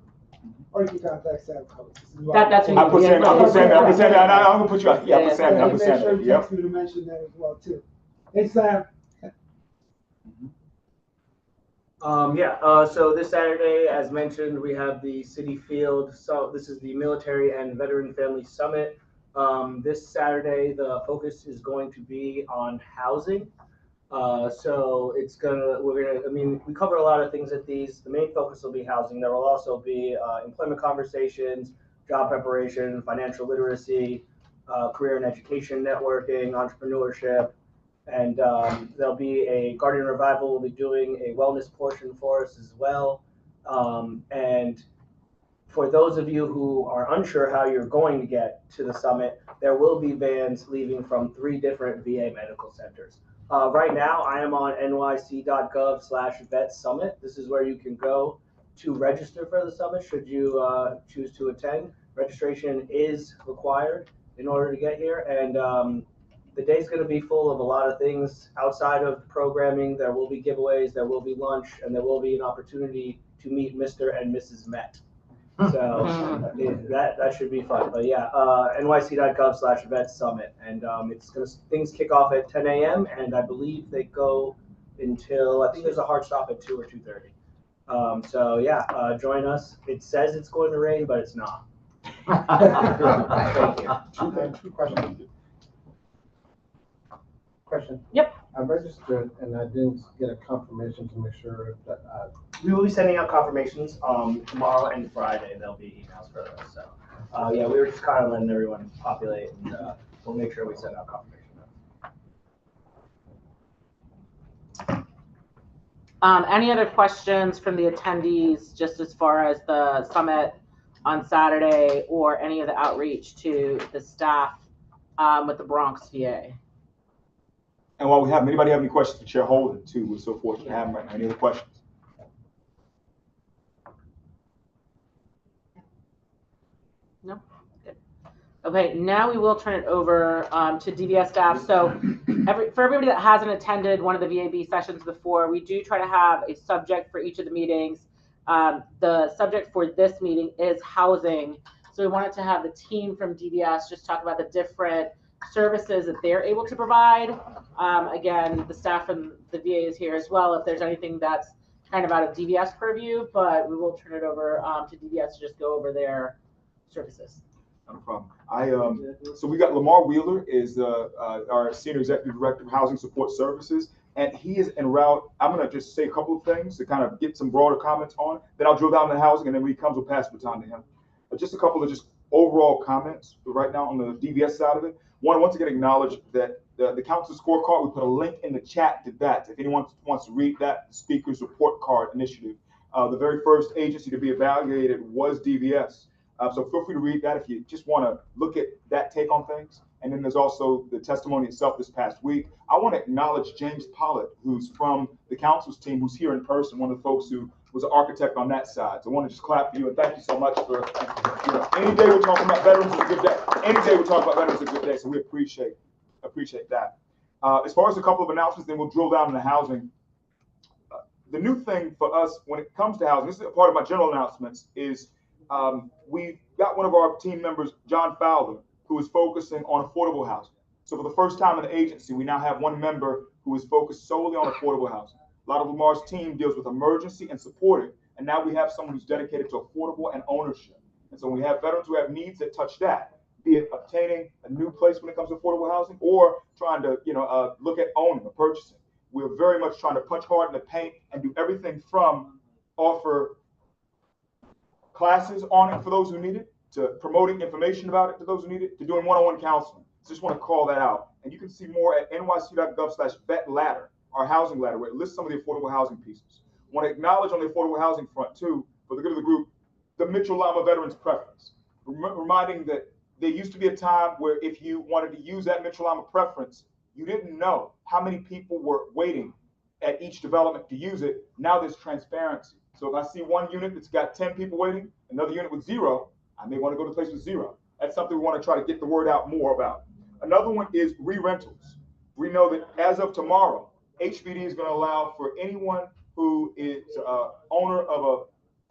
Or you can contact Sam Coates. That's I put Sam. I'm gonna put you out. Yeah, I put Sam. I put Make sure Sam. you Yep. text me to mention that as well too. Hey Sam. So this Saturday, as mentioned, we have the City Field. So this is the Military and Veteran Family Summit. This Saturday, the focus is going to be on housing. So we cover a lot of things at these. The main focus will be housing. There will also be employment conversations, job preparation, financial literacy, career and education networking, entrepreneurship. And there'll be a Guardian Revival will be doing a wellness portion for us as well. And for those of you who are unsure how you're going to get to the summit, there will be vans leaving from 3 different VA medical centers. Right now, I am on nyc.gov/vetsummit. This is where you can go to register for the summit should you choose to attend. Registration is required in order to get here. And the day's going to be full of a lot of things outside of programming. There will be giveaways, there will be lunch, and there will be an opportunity to meet Mr. and Mrs. Met. So that should be fun. But yeah, nyc.gov/vetsummit. And things kick off at 10 a.m. and I believe they go until, I think there's a hard stop at 2 or 2:30. So yeah, join us. It says it's going to rain, but it's not. Thank you. Two questions. Question. Yep. I registered and I didn't get a confirmation to make sure that We will be sending out confirmations tomorrow and Friday. There'll be emails for those. So yeah, we were just kind of letting everyone populate, and we'll make sure we send out confirmation. Any other questions from the attendees, just as far as the summit on Saturday or any of the outreach to the staff with the Bronx VA? And while we have, anybody have any questions for Chair Holden too? We're so fortunate to have him right now. Any other questions? No? Good. Okay, now we will turn it over to DVS staff. So for everybody that hasn't attended one of the VAB sessions before, we do try to have a subject for each of the meetings. The subject for this meeting is housing. So we wanted to have the team from DVS just talk about the different services that they're able to provide. Again, the staff from the VA is here as well if there's anything that's kind of out of DVS purview, but we will turn it over to DVS to just go over their services. Not a problem. So we got Lamar Wheeler is our Senior Executive Director of Housing Support Services, and he is en route. I'm going to just say a couple of things to kind of get some broader comments on. Then I'll drill down to housing, and then when he comes, we'll pass the baton to him. But just a couple of just overall comments right now on the DVS side of it. One, once again, acknowledge that the council scorecard, we put a link in the chat to that. If anyone wants to read that, the speaker's report card initiative, the very first agency to be evaluated was DVS. So feel free to read that if you just want to look at that take on things. And then there's also the testimony itself this past week. I want to acknowledge James Pollitt, who's from the council's team, who's here in person, one of the folks who was an architect on that side. So I want to just clap for you and thank you so much for, any day we're talking about veterans is a good day. Any day we're talking about veterans is a good day. So we appreciate that. As far as a couple of announcements, then we'll drill down into housing. The new thing for us when it comes to housing, this is a part of my general announcements, is we got one of our team members, John Fowler, who is focusing on affordable housing. So for the first time in the agency, we now have one member who is focused solely on affordable housing. A lot of Lamar's team deals with emergency and supporting, and now we have someone who's dedicated to affordable and ownership. And so we have veterans who have needs that touch that, be it obtaining a new place when it comes to affordable housing or trying to, look at owning or purchasing. We're very much trying to punch hard in the paint and do everything from offer classes on it for those who need it, to promoting information about it to those who need it, to doing one-on-one counseling. So just want to call that out. And you can see more at nyc.gov/vetladder our housing ladder, where it lists some of the affordable housing pieces. I want to acknowledge on the affordable housing front too, for the good of the group, the Mitchell Lama Veterans Preference, reminding that there used to be a time where if you wanted to use that Mitchell Lama preference, you didn't know how many people were waiting at each development to use it. Now there's transparency. So if I see one unit that's got 10 people waiting, another unit with 0, I may want to go to the place with 0. That's something we want to try to get the word out more about. Another one is re-rentals. We know that as of tomorrow, HPD is going to allow for anyone who is owner of a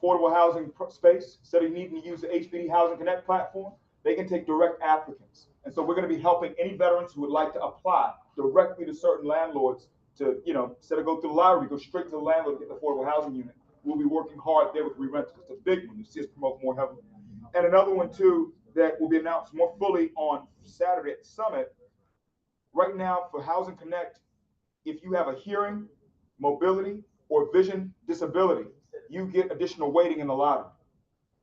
affordable housing space, instead of needing to use the HPD Housing Connect platform, they can take direct applicants. And so we're going to be helping any veterans who would like to apply directly to certain landlords to, instead of go through the lottery, go straight to the landlord to get the affordable housing unit. We'll be working hard there with re-rentals. It's a big one. You see us promote more heavily. And another one too that will be announced more fully on Saturday at the summit. Right now for Housing Connect, if you have a hearing, mobility, or vision disability, you get additional weighting in the lottery.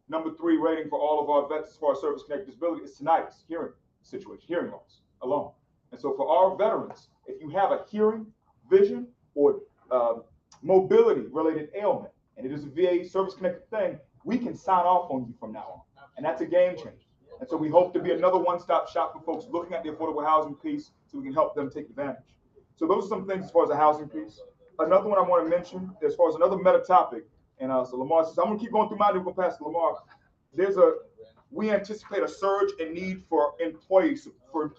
Number 3 rating for all of our vets as far as service-connected disability is tinnitus, hearing situation, hearing loss alone. And so for our veterans, if you have a hearing, vision, or mobility-related ailment, and it is a VA service-connected thing, we can sign off on you from now on. And that's a game changer. And so we hope to be another one-stop shop for folks looking at the affordable housing piece so we can help them take advantage. So those are some things as far as the housing piece. Another one I want to mention as far as another meta topic, and so Lamar says, I'm going to keep going through mine, we're going to pass to Lamar. We anticipate a surge in need for employee support,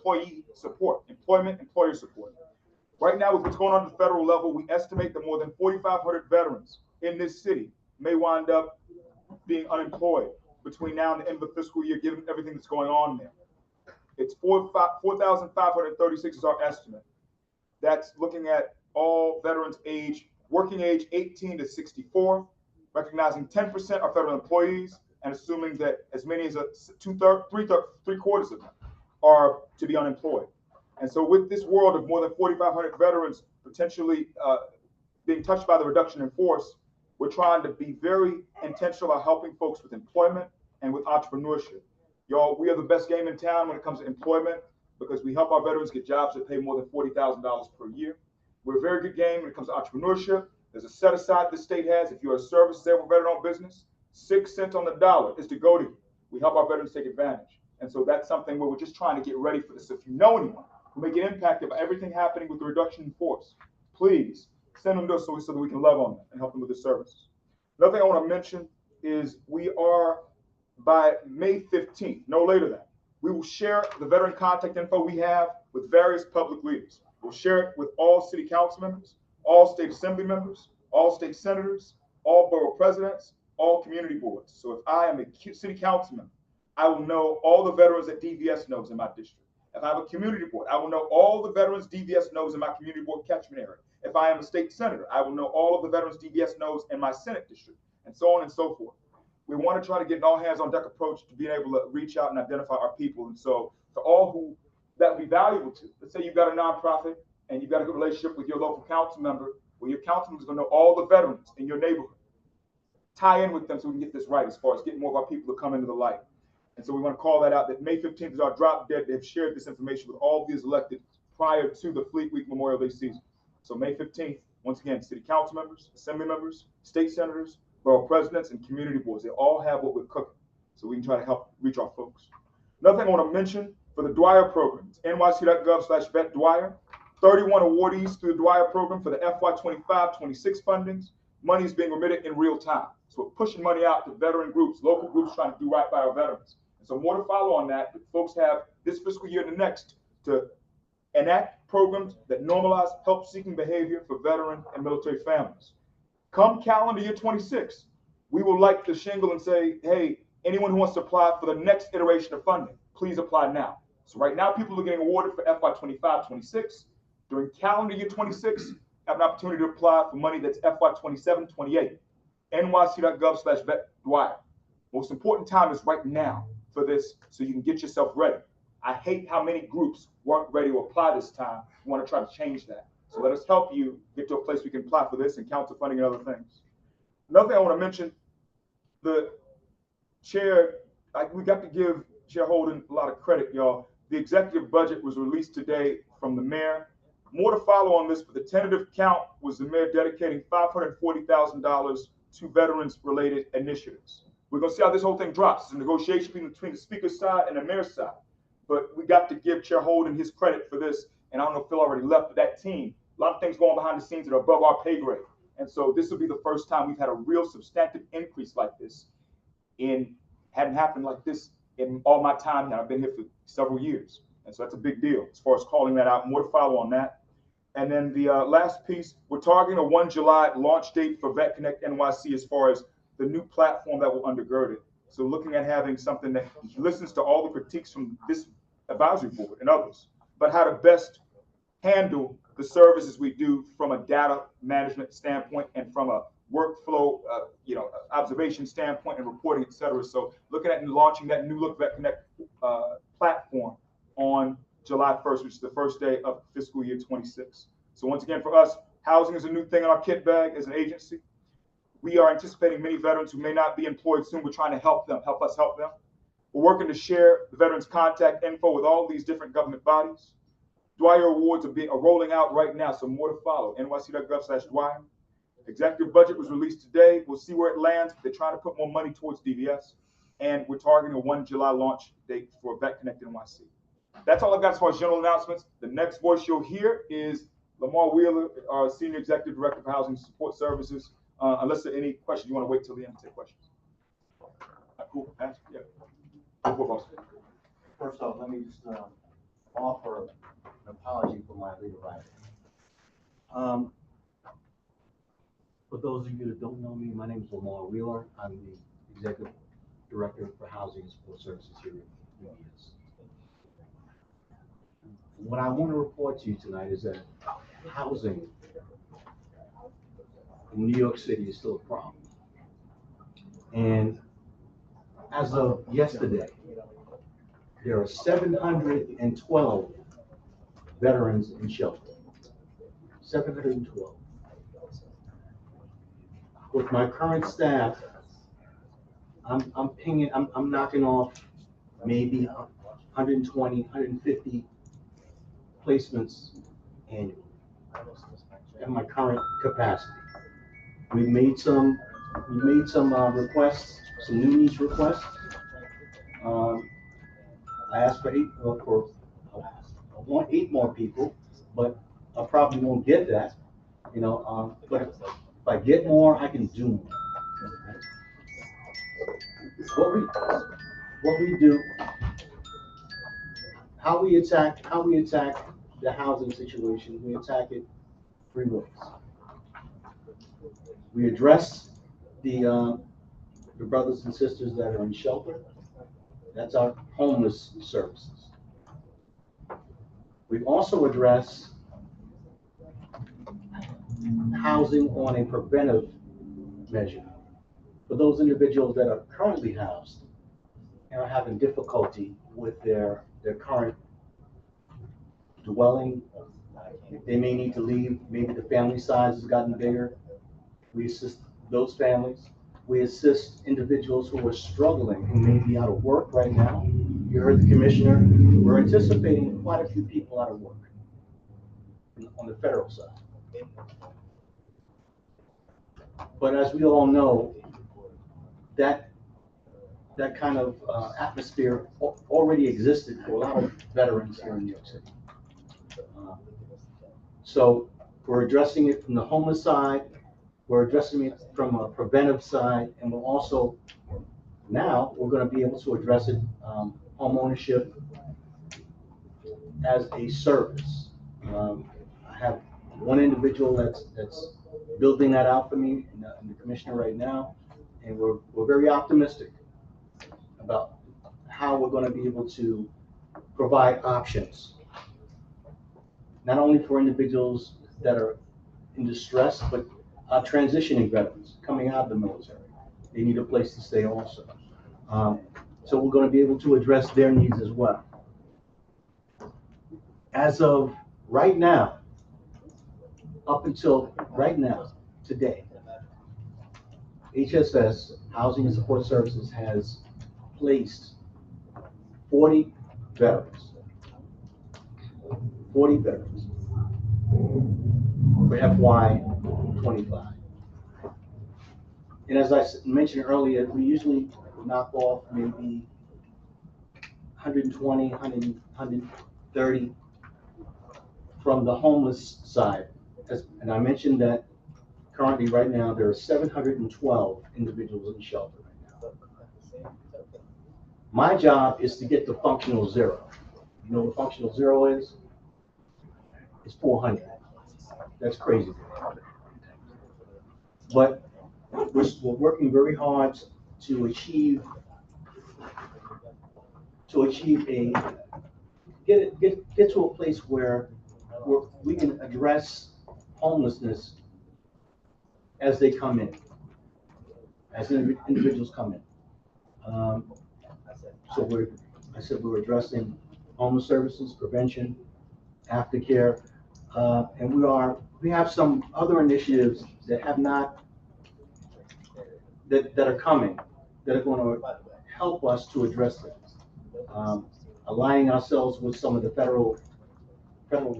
employer support. Right now, with what's going on at the federal level, we estimate that more than 4,500 veterans in this city may wind up being unemployed between now and the end of the fiscal year, given everything that's going on there. It's 4,536 is our estimate. That's looking at all veterans working age 18 to 64, recognizing 10% are federal employees, and assuming that as many as three-quarters of them are to be unemployed. And so with this world of more than 4,500 veterans potentially being touched by the reduction in force, we're trying to be very intentional about helping folks with employment and with entrepreneurship. Y'all, we are the best game in town when it comes to employment because we help our veterans get jobs that pay more than $40,000 per year. We're a very good game when it comes to entrepreneurship. There's a set aside the state has. If you're a service disabled veteran-owned business, 6 cents on the dollar is to go to you. We help our veterans take advantage. And so that's something where we're just trying to get ready for this. So if you know anyone who may get impacted by everything happening with the reduction in force, please send them to us so that we can love on them and help them with the services. Another thing I want to mention is we are, by May 15th, no later than, we will share the veteran contact info we have with various public leaders. We'll share it with all city council members, all state assembly members, all state senators, all borough presidents, all community boards. So if I am a city council member, I will know all the veterans that DVS knows in my district. If I have a community board, I will know all the veterans DVS knows in my community board catchment area. If I am a state senator, I will know all of the veterans DVS knows in my Senate district, and so on and so forth. We want to try to get an all hands on deck approach to being able to reach out and identify our people. And so for all who that would be valuable to, let's say you've got a nonprofit and you've got a good relationship with your local council member, well, your council member is going to know all the veterans in your neighborhood. Tie in with them so we can get this right as far as getting more of our people to come into the light. And so we want to call that out, that May 15th is our drop dead. They've shared this information with all of these elected prior to the Fleet Week Memorial Day season. So May 15th, once again, city council members, assembly members, state senators, borough presidents, and community boards, they all have what we're cooking. So we can try to help reach our folks. Another thing I want to mention for the Dwyer program, it's nyc.gov/vetDwyer. 31 awardees through the Dwyer program for the FY25-26 fundings. Money is being remitted in real time. So we're pushing money out to veteran groups, local groups trying to do right by our veterans. And so more to follow on that. Folks have this fiscal year and the next to enact programs that normalize help-seeking behavior for veteran and military families. Come calendar year 26, we will light the shingle and say, hey, anyone who wants to apply for the next iteration of funding, please apply now. So right now, people are getting awarded for FY25-26. During calendar year 26, have an opportunity to apply for money that's FY27-28. nyc.gov/vetDwyer. Most important time is right now for this so you can get yourself ready. I hate how many groups weren't ready to apply this time. We want to try to change that. So let us help you get to a place we can apply for this and council funding and other things. Another thing I want to mention, the chair, we got to give Chair Holden a lot of credit, y'all. The executive budget was released today from the mayor. More to follow on this, but the tentative count was the mayor dedicating $540,000 to veterans-related initiatives. We're gonna see how this whole thing drops. It's a negotiation between the speaker's side and the mayor's side. But we got to give Chair Holden his credit for this. And I don't know if Phil already left, but that team, a lot of things going behind the scenes that are above our pay grade. And so this will be the first time we've had a real substantive increase like this. Hadn't happened like this in all my time here. I've been here for several years. And so that's a big deal as far as calling that out. More to follow on that. And then the last piece, we're targeting a 1 July launch date for Vet Connect NYC as far as the new platform that will undergird it. So looking at having something that listens to all the critiques from this advisory board and others, but how to best handle the services we do from a data management standpoint and from a workflow, observation standpoint and reporting, et cetera. So looking at and launching that new look Vet Connect platform on July 1st, which is the first day of fiscal year 26. So once again, for us, housing is a new thing in our kit bag as an agency. We are anticipating many veterans who may not be employed soon. We're trying to help us help them. We're working to share the veterans' contact info with all these different government bodies. Dwyer Awards are rolling out right now, so more to follow. NYC.gov/Dwyer. Executive budget was released today. We'll see where it lands. They're trying to put more money towards DVS. And we're targeting a 1 July launch date for Vet Connect NYC. That's all I've got as far as general announcements. The next voice you'll hear is Lamar Wheeler, our Senior Executive Director for Housing Support Services. Unless there are any questions, you want to wait till the end to take questions. Cool. Ask. Yeah. First off, let me just offer an apology for my legal writing. For those of you that don't know me, my name is Lamar Wheeler. I'm the Executive Director for Housing and Support Services here at UBS. What I want to report to you tonight is that housing in New York City is still a problem. And as of yesterday, there are 712 veterans in shelter. 712. With my current staff, I'm knocking off maybe 120, 150 placements annually at my current capacity. We've made some requests, some new needs requests. I asked for I want 8 more people, but I probably won't get that, but if I get more, I can do more. What we do, how we attack the housing situation, we attack it 3 ways. We address the brothers and sisters that are in shelter. That's our homeless services. We also address housing on a preventive measure for those individuals that are currently housed and are having difficulty with their current dwelling. They may need to leave. Maybe the family size has gotten bigger. We assist those families. We assist individuals who are struggling, who may be out of work right now. You heard the commissioner. We're anticipating quite a few people out of work on the federal side. But as we all know, that kind of atmosphere already existed for a lot of veterans here in New York City. So we're addressing it from the homeless side. We're addressing it from a preventive side, and we're also now we're going to be able to address it home ownership as a service. I have one individual that's building that out for me, and the commissioner right now, and we're very optimistic about how we're going to be able to provide options, not only for individuals that are in distress, but transitioning veterans coming out of the military. They need a place to stay also. So we're going to be able to address their needs as well. As of right now, up until right now, today, HSS, Housing and Support Services, has placed 40 veterans. 40 veterans. for FY '25. And as I mentioned earlier, we usually knock off maybe 120, 130 from the homeless side. And I mentioned that currently, right now, there are 712 individuals in shelter right now. My job is to get to functional zero. You know what functional zero is? It's 400. That's crazy. But we're working very hard to achieve get to a place where we can address homelessness as they come in, as individuals come in. So we're addressing homeless services, prevention, aftercare, and we have some other initiatives that have not that are coming that are going to help us to address that. Aligning ourselves with some of the federal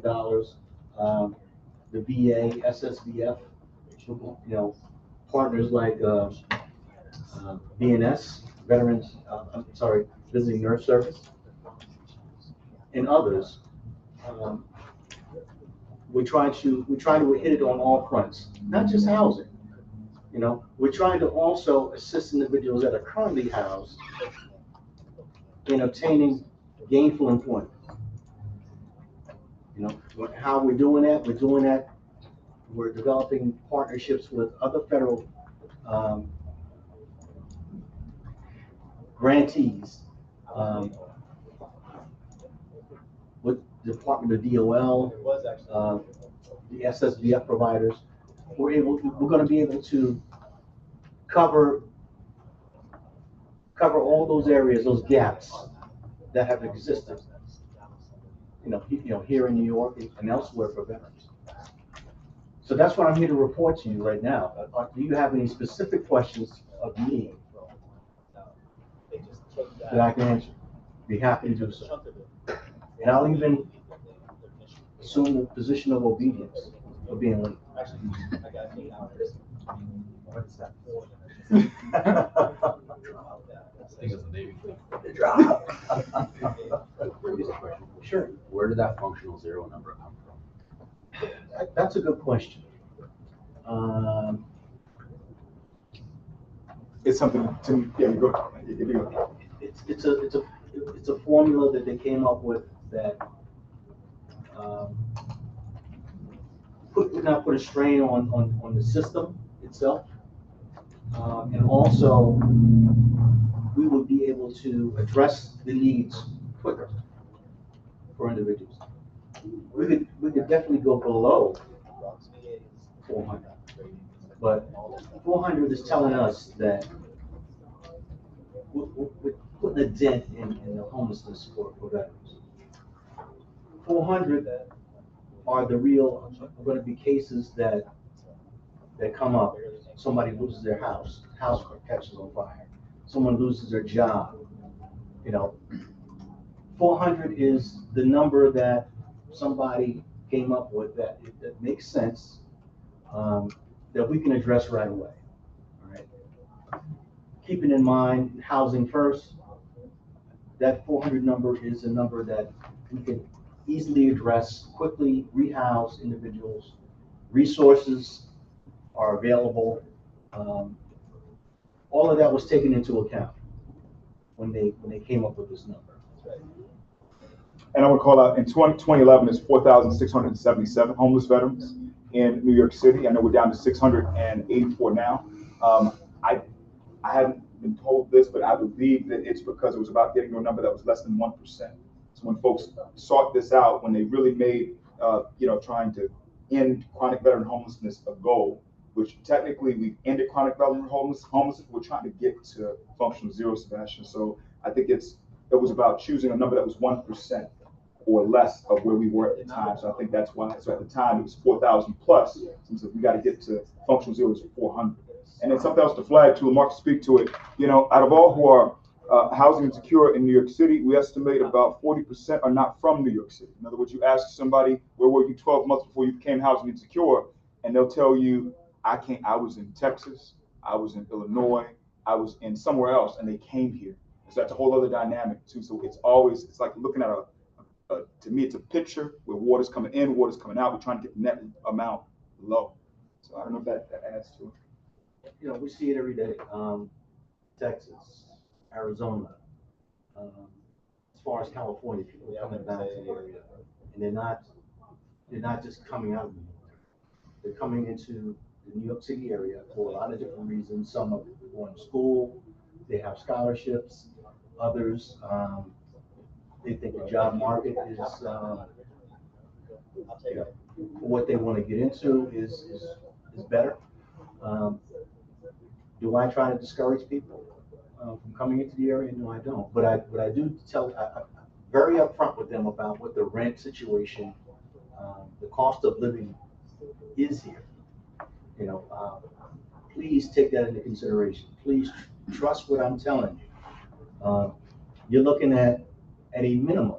dollars, the VA, SSVF, partners like VNS, Visiting Nurse Service, and others. We try to hit it on all fronts, not just housing. We're trying to also assist individuals that are currently housed in obtaining gainful employment. How we're doing that, we're developing partnerships with other federal grantees, with the Department of DOL, the SSVF providers. We're going to be able to cover all those areas, those gaps that have existed, here in New York and elsewhere for veterans. So that's what I'm here to report to you right now. Do you have any specific questions of me that I can answer? Be happy to do so. And I'll even assume the position of obedience for being late. What's that? Sure. Where did that functional zero number come from? That's a good question. It's something to, yeah, you go. It's a formula that they came up with that would not put a strain on the system itself, and also we would be able to address the needs quicker for individuals. We could definitely go below 400, but 400 is telling us that we're putting a dent in the homelessness for veterans. 400 are going to be cases that come up. Somebody loses their house catches on fire. Someone loses their job. 400 is the number that somebody came up with that makes sense, that we can address right away. All right. Keeping in mind housing first, that 400 number is a number that we can easily address, quickly rehouse individuals. Resources are available. All of that was taken into account when they came up with this number. And I would call out in 2011 is 4,677 homeless veterans in New York City. I know we're down to 684 now. I haven't been told this, but I believe that it's because it was about getting to a number that was less than 1%. So when folks sought this out, when they really made, trying to end chronic veteran homelessness a goal, which technically we ended chronic veteran homelessness, we're trying to get to functional zero, Sebastian. So I think it was about choosing a number that was 1% or less of where we were at the time. So I think that's why. So at the time it was 4,000 plus. So we got to get to functional zero is 400. And then something else to flag to, Mark to speak to it. Out of all who are housing insecure in New York City. We estimate about 40% are not from New York City. In other words, you ask somebody, where were you 12 months before you became housing insecure? And they'll tell you, I was in Texas, I was in Illinois, I was in somewhere else, and they came here. So that's a whole other dynamic too. So it's like looking at to me, it's a picture where water's coming in, water's coming out. We're trying to get the net amount low. So I don't know if that adds to it. You know, we see it every day. Texas, Arizona, as far as California, people are coming back to the area, and they're not just coming out of New York. They're coming into the New York City area for a lot of different reasons. Some are going to school, they have scholarships. Others, they think the job market is, what they want to get into is better. Do I try to discourage people from coming into the area? No, I don't. But I do tell, I'm very upfront with them about what the rent situation, the cost of living is here. You know, please take that into consideration. Please trust what I'm telling you. You're looking at a minimum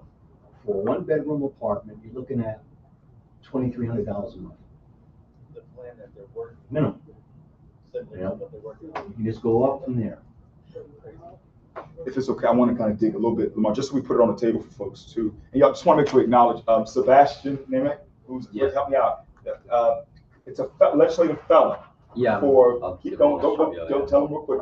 for a one-bedroom apartment. You're looking at $2,300 a month. The plan that they're working. Minimum. You know, what they're working on. You can just go up from there. If it's okay, I want to kind of dig a little bit, Lamar, just so we put it on the table for folks too. And y'all just want to make sure we acknowledge Sebastian Nemec, who's help me out. It's a legislative fellow. Yeah. For don't tell him real quick.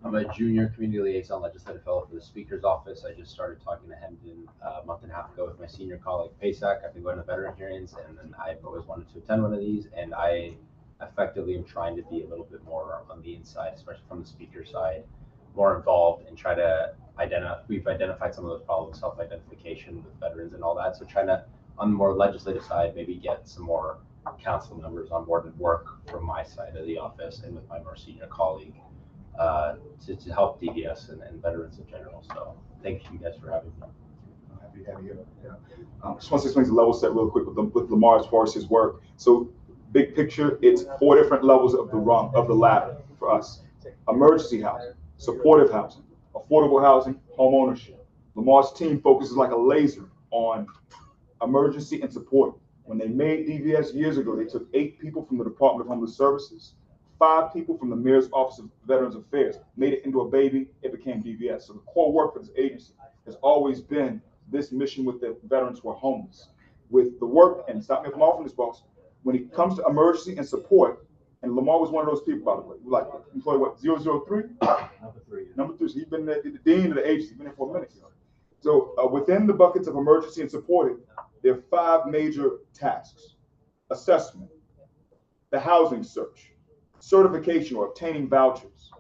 I'm a junior community liaison legislative fellow for the Speaker's office. I just started talking to Hemden a month and a half ago with my senior colleague Paysack. I've been going to veteran hearings, and I've always wanted to attend one of these. And I effectively am trying to be a little bit more on the inside, especially from the Speaker side, more involved and try to identify. We've identified some of those problems, self-identification with veterans and all that. So trying to, on the more legislative side, maybe get some more council members on board and work from my side of the office and with my more senior colleague to help DVS and veterans in general. So thank you guys for having me. Happy to have you. Yeah. Just want to explain the level set real quick with Lamar as far as his work. So big picture, it's 4 different levels of the rung of the ladder for us: emergency housing, supportive housing, affordable housing, home ownership. Lamar's team focuses like a laser on emergency and support. When they made DVS years ago, they took 8 people from the Department of Homeless Services, 5 people from the Mayor's Office of Veterans Affairs, made it into a baby, it became DVS. So the core work for this agency has always been this mission with the veterans who are homeless. With the work, and stop me if I'm off on this, boss, when it comes to emergency and support, and Lamar was one of those people, by the way, like employee what, 003? Number 3, so he's been the dean of the agency, he's been there for a minute. So within the buckets of emergency and supportive, there are 5 major tasks: assessment, the housing search, certification or obtaining vouchers,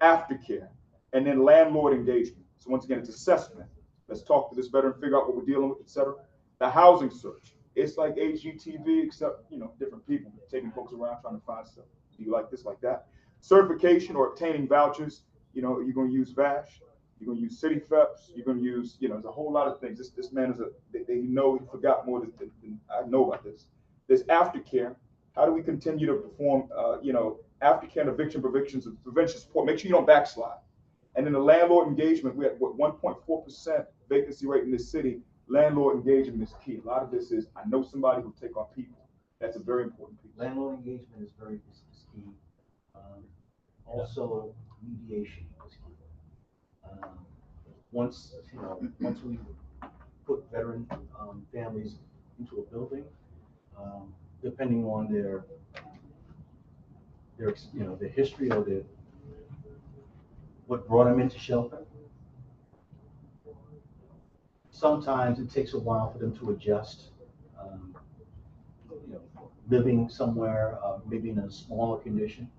aftercare, and then landlord engagement. So once again, it's assessment. Let's talk to this veteran, figure out what we're dealing with, etc. The housing search. It's like HGTV, except, different people taking folks around trying to find stuff. Do you like this, like that? Certification or obtaining vouchers. You're going to use VASH. You're going to use city FEPS. You're going to use, there's a whole lot of things. This man is he forgot more than I know about this. There's aftercare. How do we continue to perform, aftercare and prevention support? Make sure you don't backslide. And then the landlord engagement, we have 1.4% vacancy rate in this city. Landlord engagement is key. A lot of this is, I know somebody who will take our people. That's a very important piece. Landlord engagement is key. Also, mediation is key. Once we put veteran families into a building, depending on their history or what brought them into shelter, sometimes it takes a while for them to adjust. Living somewhere, maybe in a smaller condition.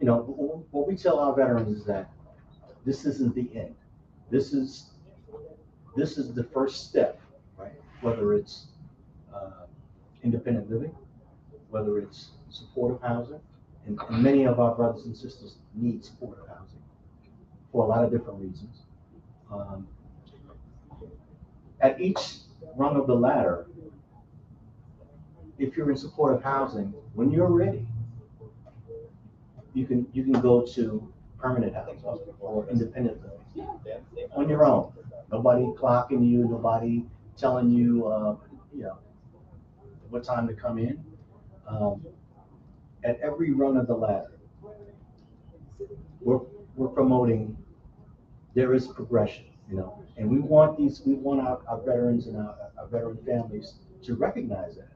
What we tell our veterans is that this isn't the end. This is the first step, right? Whether it's independent living, whether it's supportive housing, and many of our brothers and sisters need supportive housing for a lot of different reasons. At each rung of the ladder, if you're in supportive housing, when you're ready, you can go to permanent housing or independent living. On your own. Nobody clocking you, nobody telling you, you know, what time to come in. At every run of the ladder, we're promoting, there is progression, you know, and we want our veterans and our veteran families to recognize that.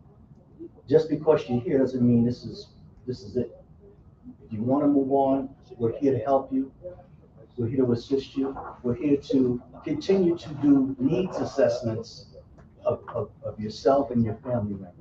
Just because you're here doesn't mean this is it. If you want to move on, we're here to help you. We're here to assist you. We're here to continue to do needs assessments of yourself and your family members.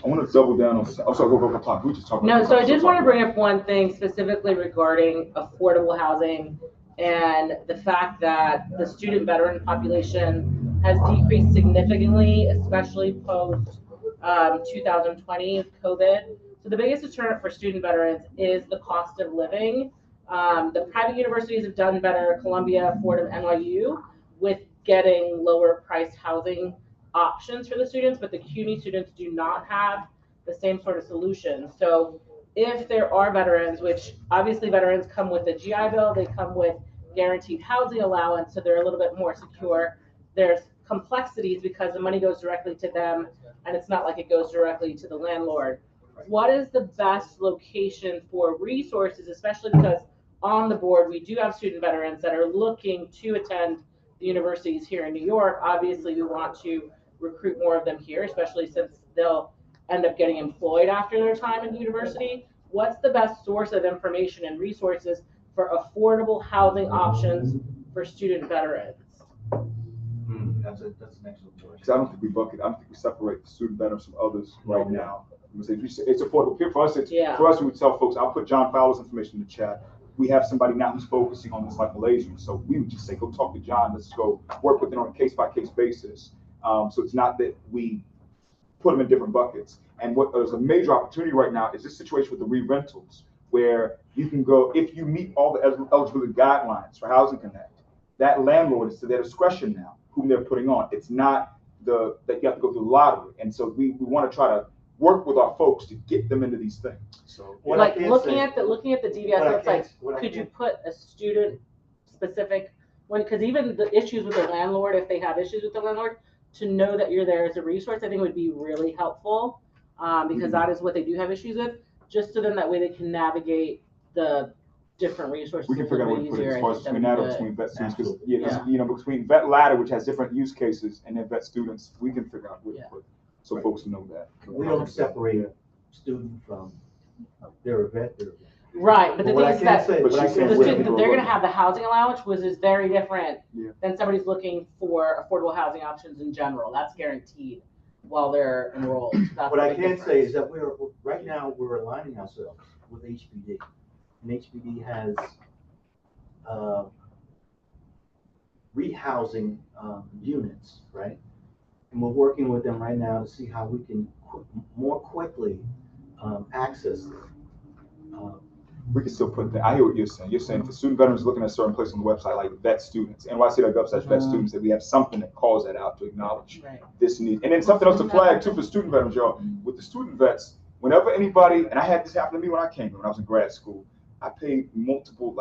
I want to double down on, oh, sorry, go, Tom. We just talked about. No, so I did want to bring up one thing specifically regarding affordable housing and the fact that the student veteran population has decreased significantly, especially post 2020 COVID. So the biggest deterrent for student veterans is the cost of living. The private universities have done better, Columbia, Fordham, NYU, with getting lower priced housing options for the students, but the CUNY students do not have the same sort of solution. So if there are veterans, which obviously veterans come with the GI Bill, they come with guaranteed housing allowance, so they're a little bit more secure. There's complexities because the money goes directly to them, and it's not like it goes directly to the landlord. What is the best location for resources, especially because on the board, we do have student veterans that are looking to attend the universities here in New York. Obviously, we want to recruit more of them here, especially since they'll end up getting employed after their time in the university. What's the best source of information and resources for affordable housing options for student veterans? That's an excellent choice. Because I don't think we bucket. I don't think we separate the student veterans from others right now. It's affordable. For us, for us, we would tell folks, I'll put John Fowler's information in the chat. We have somebody now who's focusing on this like Malaysia. So we would just say, go talk to John. Let's go work with him on a case-by-case basis. So it's not that we put them in different buckets. And what there's a major opportunity right now is this situation with the re-rentals, where you can go, if you meet all the eligibility guidelines for Housing Connect, that landlord is to their discretion now, whom they're putting on. It's not that you have to go through the lottery. And so we want to try to work with our folks to get them into these things. So like looking at the DVS website, could you put a student specific one? Because even the issues with the landlord, if they have issues with the landlord, to know that you're there as a resource, I think would be really helpful, because that is what they do have issues with. Just so then that way they can navigate the different resources. We can figure out what to put it as far as between vet students, because yeah. Between Vet Ladder, which has different use cases, and then vet students, we can figure out what to put, so folks know that. We don't separate a student from they're a vet. Right, but the thing is that they're going to have the housing allowance, which is very different than somebody's looking for affordable housing options in general. That's guaranteed while they're enrolled. That's what I can say is that right now we're aligning ourselves with HPD, and HPD has rehousing units, right? And we're working with them right now to see how we can more quickly access them. We can still put that. I hear what you're saying. You're saying if a student veteran is looking at a certain place on the website, like vet students, NYC.gov/vet students, that we have something that calls that out to acknowledge this need. And then something else to flag too for student veterans, y'all. With the student vets, whenever anybody, and I had this happen to me when I came here, when I was in grad school, I paid multiple,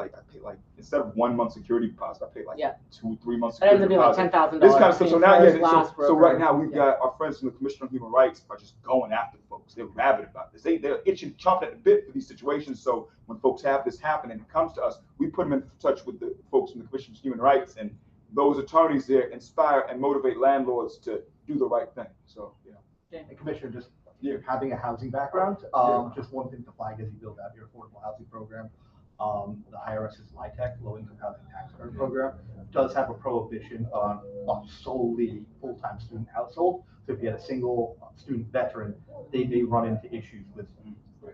instead of 1 month security deposit, I paid 2-3 months security deposit. Like $10,000. This kind of stuff. So now, so right now we've got our friends from the Commission on Human Rights are just going after folks. They're rabid about this. They're itching, chomping at the bit for these situations. So when folks have this happen and it comes to us, we put them in touch with the folks from the Commission on Human Rights, and those attorneys there inspire and motivate landlords to do the right thing. So Hey, Commissioner, just having a housing background, just one thing to flag as you build out your affordable housing program. The IRS's LIHTC, Low Income Housing Tax Credit Program, does have a prohibition on solely full-time student household. So if you had a single student veteran, they may run into issues with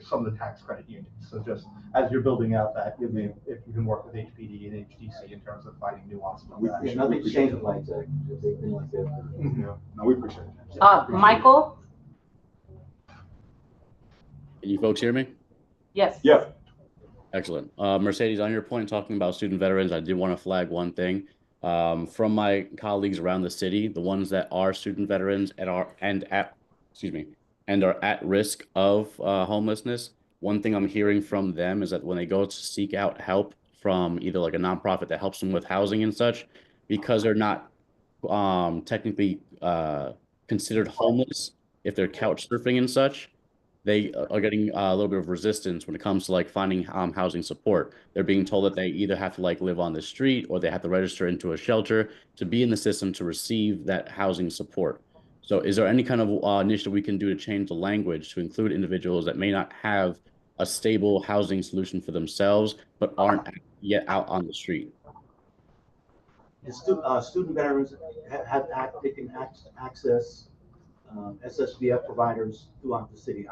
some of the tax credit units. So just as you're building out that, if you can work with HPD and HDC in terms of finding nuance. Nothing changed like that. They've been like that. No, we appreciate it. Michael? Can you folks hear me? Yes. Yeah. Excellent. Mercedes, on your point talking about student veterans, I did want to flag one thing. From my colleagues around the city, the ones that are student veterans and are at risk of homelessness, one thing I'm hearing from them is that when they go to seek out help from either like a nonprofit that helps them with housing and such, because they're not technically considered homeless if they're couch surfing and such, they are getting a little bit of resistance when it comes to like finding housing support. They're being told that they either have to like live on the street or they have to register into a shelter to be in the system to receive that housing support. So is there any kind of initiative we can do to change the language to include individuals that may not have a stable housing solution for themselves, but aren't yet out on the street? And student veterans they can access SSVF providers throughout the city.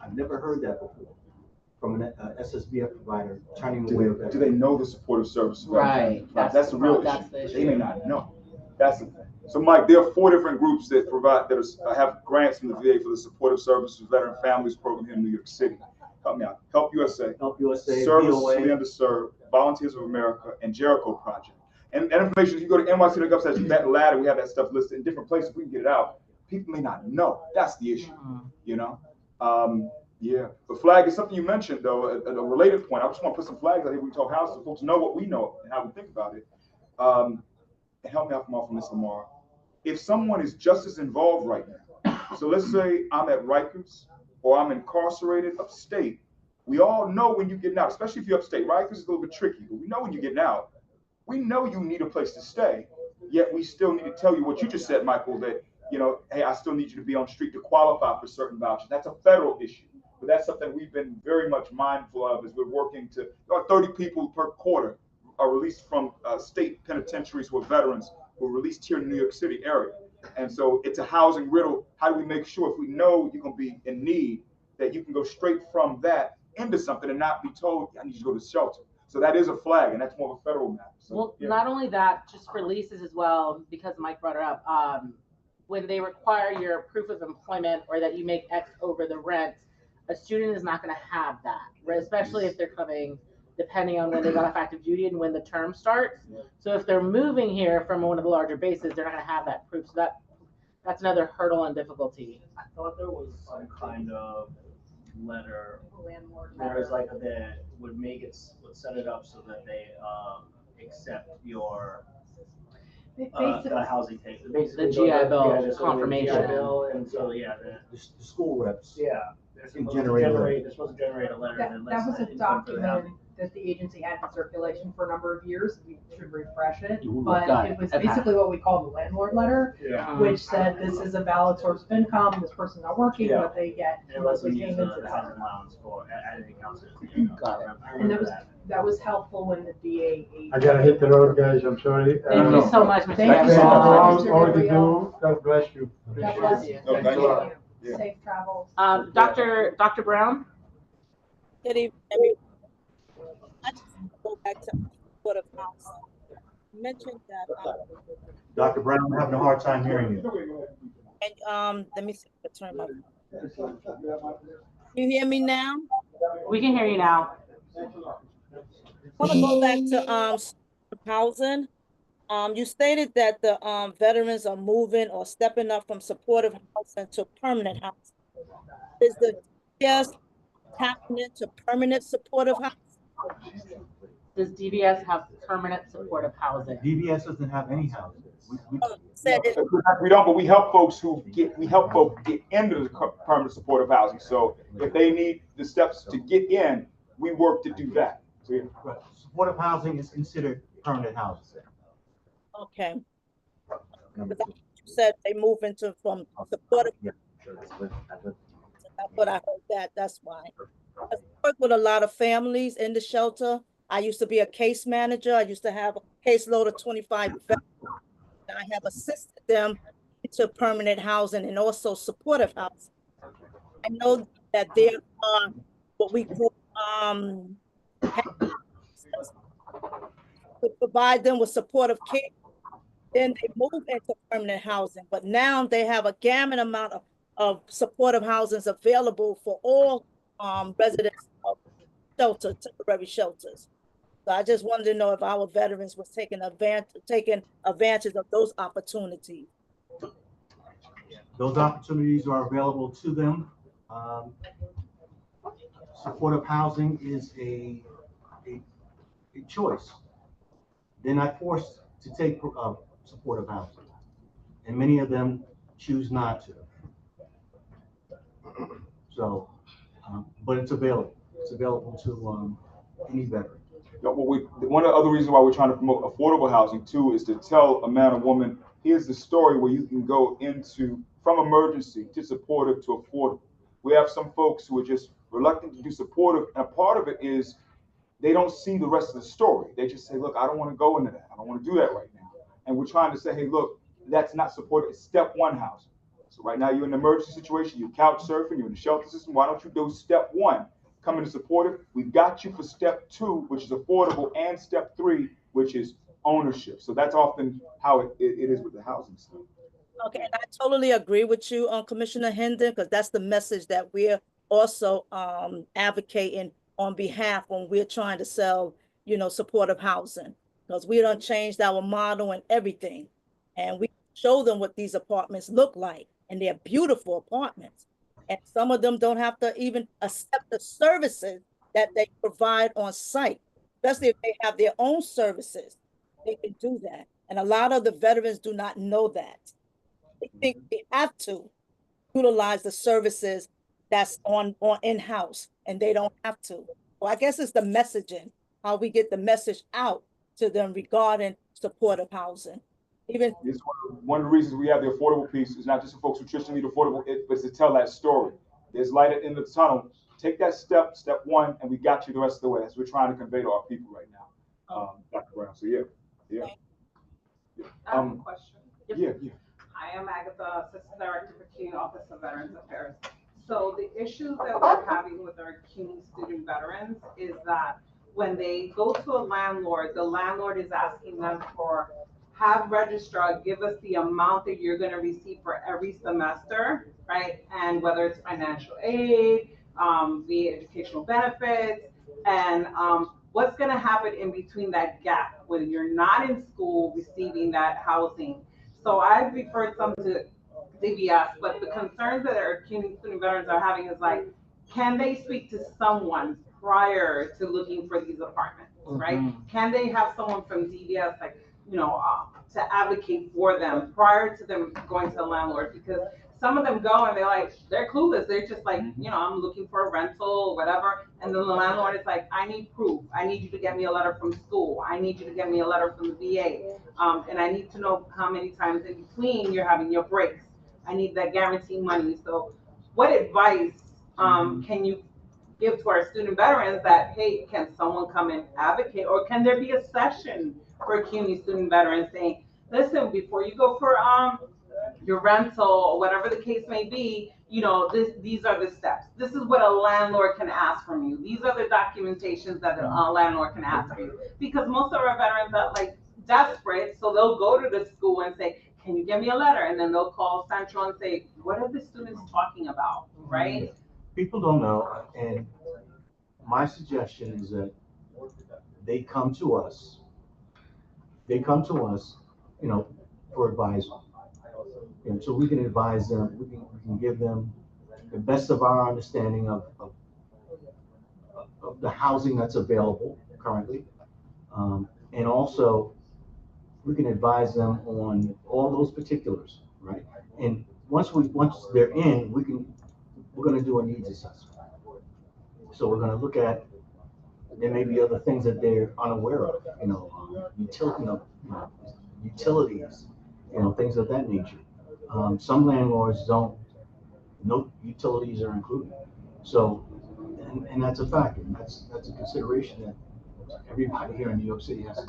I've never heard that before from an SSVF provider turning away. Do they know the supportive services? Right. That's the real that's issue. the issue. They may not know. That's the thing. So, Mike, there are 4 different groups that have grants from the VA for the supportive services veteran families program here in New York City. Help me out. Help USA. Help USA. Service VOA. for the Underserved, Volunteers of America, and Jericho Project. And that information, if you go to NYC.gov/vet ladder, we have that stuff listed in different places. We can get it out. People may not know. That's the issue. You know. Yeah. The flag is something you mentioned, though. A related point. I just want to put some flags out here. We talk house so folks know what we know and how we think about it. And help me out from this, Lamar. If someone is just as involved right now, so let's say I'm at Rikers or I'm incarcerated upstate, we all know when you're getting out, especially if you're upstate. Rikers is a little bit tricky, but we know when you're getting out. We know you need a place to stay, yet we still need to tell you what you just said, Michael, that, you know, hey, I still need you to be on the street to qualify for certain vouchers. That's a federal issue, but that's something we've been very much mindful of as we're working to, 30 people per quarter are released from state penitentiaries who are veterans who are released here in the New York City area. And so it's a housing riddle. How do we make sure if we know you're going to be in need that you can go straight from that into something and not be told, I need you to go to shelter? So that is a flag, and that's more of a federal matter. So, Well, yeah. not only that, just for leases as well, because Mike brought it up, when they require your proof of employment or that you make X over the rent, a student is not going to have that, right? Especially if they're coming, depending on when they got off active duty and when the term starts. So if they're moving here from one of the larger bases, they're not going to have that proof. So that's another hurdle and difficulty. I thought there was some kind of letter, Landlord there letter. was like that would set it up so that they accept your the housing take. The GI Bill confirmation. GI Bill, and so The school reps. yeah, they're Can supposed generate a letter. they're supposed to generate a letter. That, and that was a income for the document housing. that the agency had in circulation for a number of years. We should refresh it. Got But it. it was Okay. basically what we call the landlord letter, Yeah. which said this is a valid source of income, this person's not working, Yeah. but they get And it lets them monthly use payments, the et cetera. housing allowance for adding accounts. Got it. I And remember that was helpvel when the DA. I gotta hit the road, guys, I'm sorry. Thank you so much, Mr. Thank you Thanks so for much, all Mr. all you Gabriel. do, God bless you. God bless you. No, thank you. Yeah. Safe travels. Dr. Brown? Good evening. I just want to go back to supportive housing. You mentioned that, Dr. Brown, I'm having a hard time hearing you. and let me see if I turn my. You hear me now? We can hear you now. I want to go back to supportive housing. You stated that the veterans are moving or stepping up from supportive housing to permanent housing. Is the DVS tapping into permanent supportive housing? Does DVS have permanent supportive housing? DVS doesn't have any housing. Said it. We don't, but we help folks get into the permanent supportive housing. So if they need the steps to get in, we work to do that. So, yeah. Right. Supportive housing is considered permanent housing. Okay. You said they move into from supportive. That's what I heard. That's why. I work with a lot of families in the shelter. I used to be a case manager. I used to have a caseload of 25 veterans. I have assisted them into permanent housing and also supportive housing. I know that there are what we call to provide them with supportive care. Then they move into permanent housing, but now they have a gamut amount of supportive housings available for all residents of temporary shelters. So I just wanted to know if our veterans was taking advantage of those opportunities. Those opportunities are available to them. supportive housing is a choice, they're not forced to take supportive housing, and many of them choose not to. So, but it's available. It's available to any veteran. Yeah, well, one of the other reasons why we're trying to promote affordable housing too is to tell a man or woman, here's the story where you can go into from emergency to supportive to affordable. We have some folks who are just reluctant to do supportive, and a part of it is they don't see the rest of the story. They just say, look, I don't want to go into that. I don't want to do that right now. And we're trying to say, hey, look, that's not supportive. It's step one housing. So right now you're in an emergency situation, you're couch surfing, you're in the shelter system. Why don't you do step one? Come into supportive. We've got you for step two, which is affordable, and step three, which is ownership. So that's often how it is with the housing stuff. Okay, and I totally agree with you, Commissioner Hendon, because that's the message that we're also advocating on behalf when we're trying to sell, supportive housing, because we done changed our model and everything, and we show them what these apartments look like, and they're beautiful apartments, and some of them don't have to even accept the services that they provide on site, especially if they have their own services. They can do that, and a lot of the veterans do not know that. They think they have to utilize the services that's on in-house, and they don't have to. Well, I guess it's the messaging, how we get the message out to them regarding supportive housing. Even it's one of the reasons we have the affordable piece is not just for folks who traditionally need affordable, but it's to tell that story. There's light at the end of the tunnel. Take that step one, and we got you the rest of the way. That's what we're trying to convey to our people right now, Dr. Brown. So yeah. I have a question. Yeah. I am Agatha, Assistant Director for CUNY Office of Veterans Affairs. So the issue that we're having with our CUNY student veterans is that when they go to a landlord, the landlord is asking them for, have registrar give us the amount that you're going to receive for every semester, right? And whether it's financial aid, the educational benefits, and what's going to happen in between that gap when you're not in school receiving that housing. So I've referred some to CVS, but the concerns that our CUNY student veterans are having is like, can they speak to someone prior to looking for these apartments, right? Can they have someone from CVS, like, to advocate for them prior to them going to the landlord? Because some of them go and they're clueless. They're just like, I'm looking for a rental or whatever. And then the landlord is like, I need proof. I need you to get me a letter from school. I need you to get me a letter from the VA. And I need to know how many times in between you're having your breaks. I need that guarantee money. So what advice can you give to our student veterans that, hey, can someone come and advocate? Or can there be a session for CUNY student veterans saying, listen, before you go for your rental or whatever the case may be, these are the steps. This is what a landlord can ask from you. These are the documentations that a landlord can ask from you. Because most of our veterans are desperate, so they'll go to the school and say, can you give me a letter? And then they'll call Central and say, what are the students talking about, right? People don't know, and my suggestion is that they come to us. For advice. And so we can advise them, we can give them the best of our understanding of the housing that's available currently. And also we can advise them on all those particulars, right? And once they're in, we're going to do a needs assessment. So we're going to look at, there may be other things that they're unaware of, utilities, things of that nature. Some landlords no utilities are included. So, and that's a factor, and that's a consideration that everybody here in New York City has to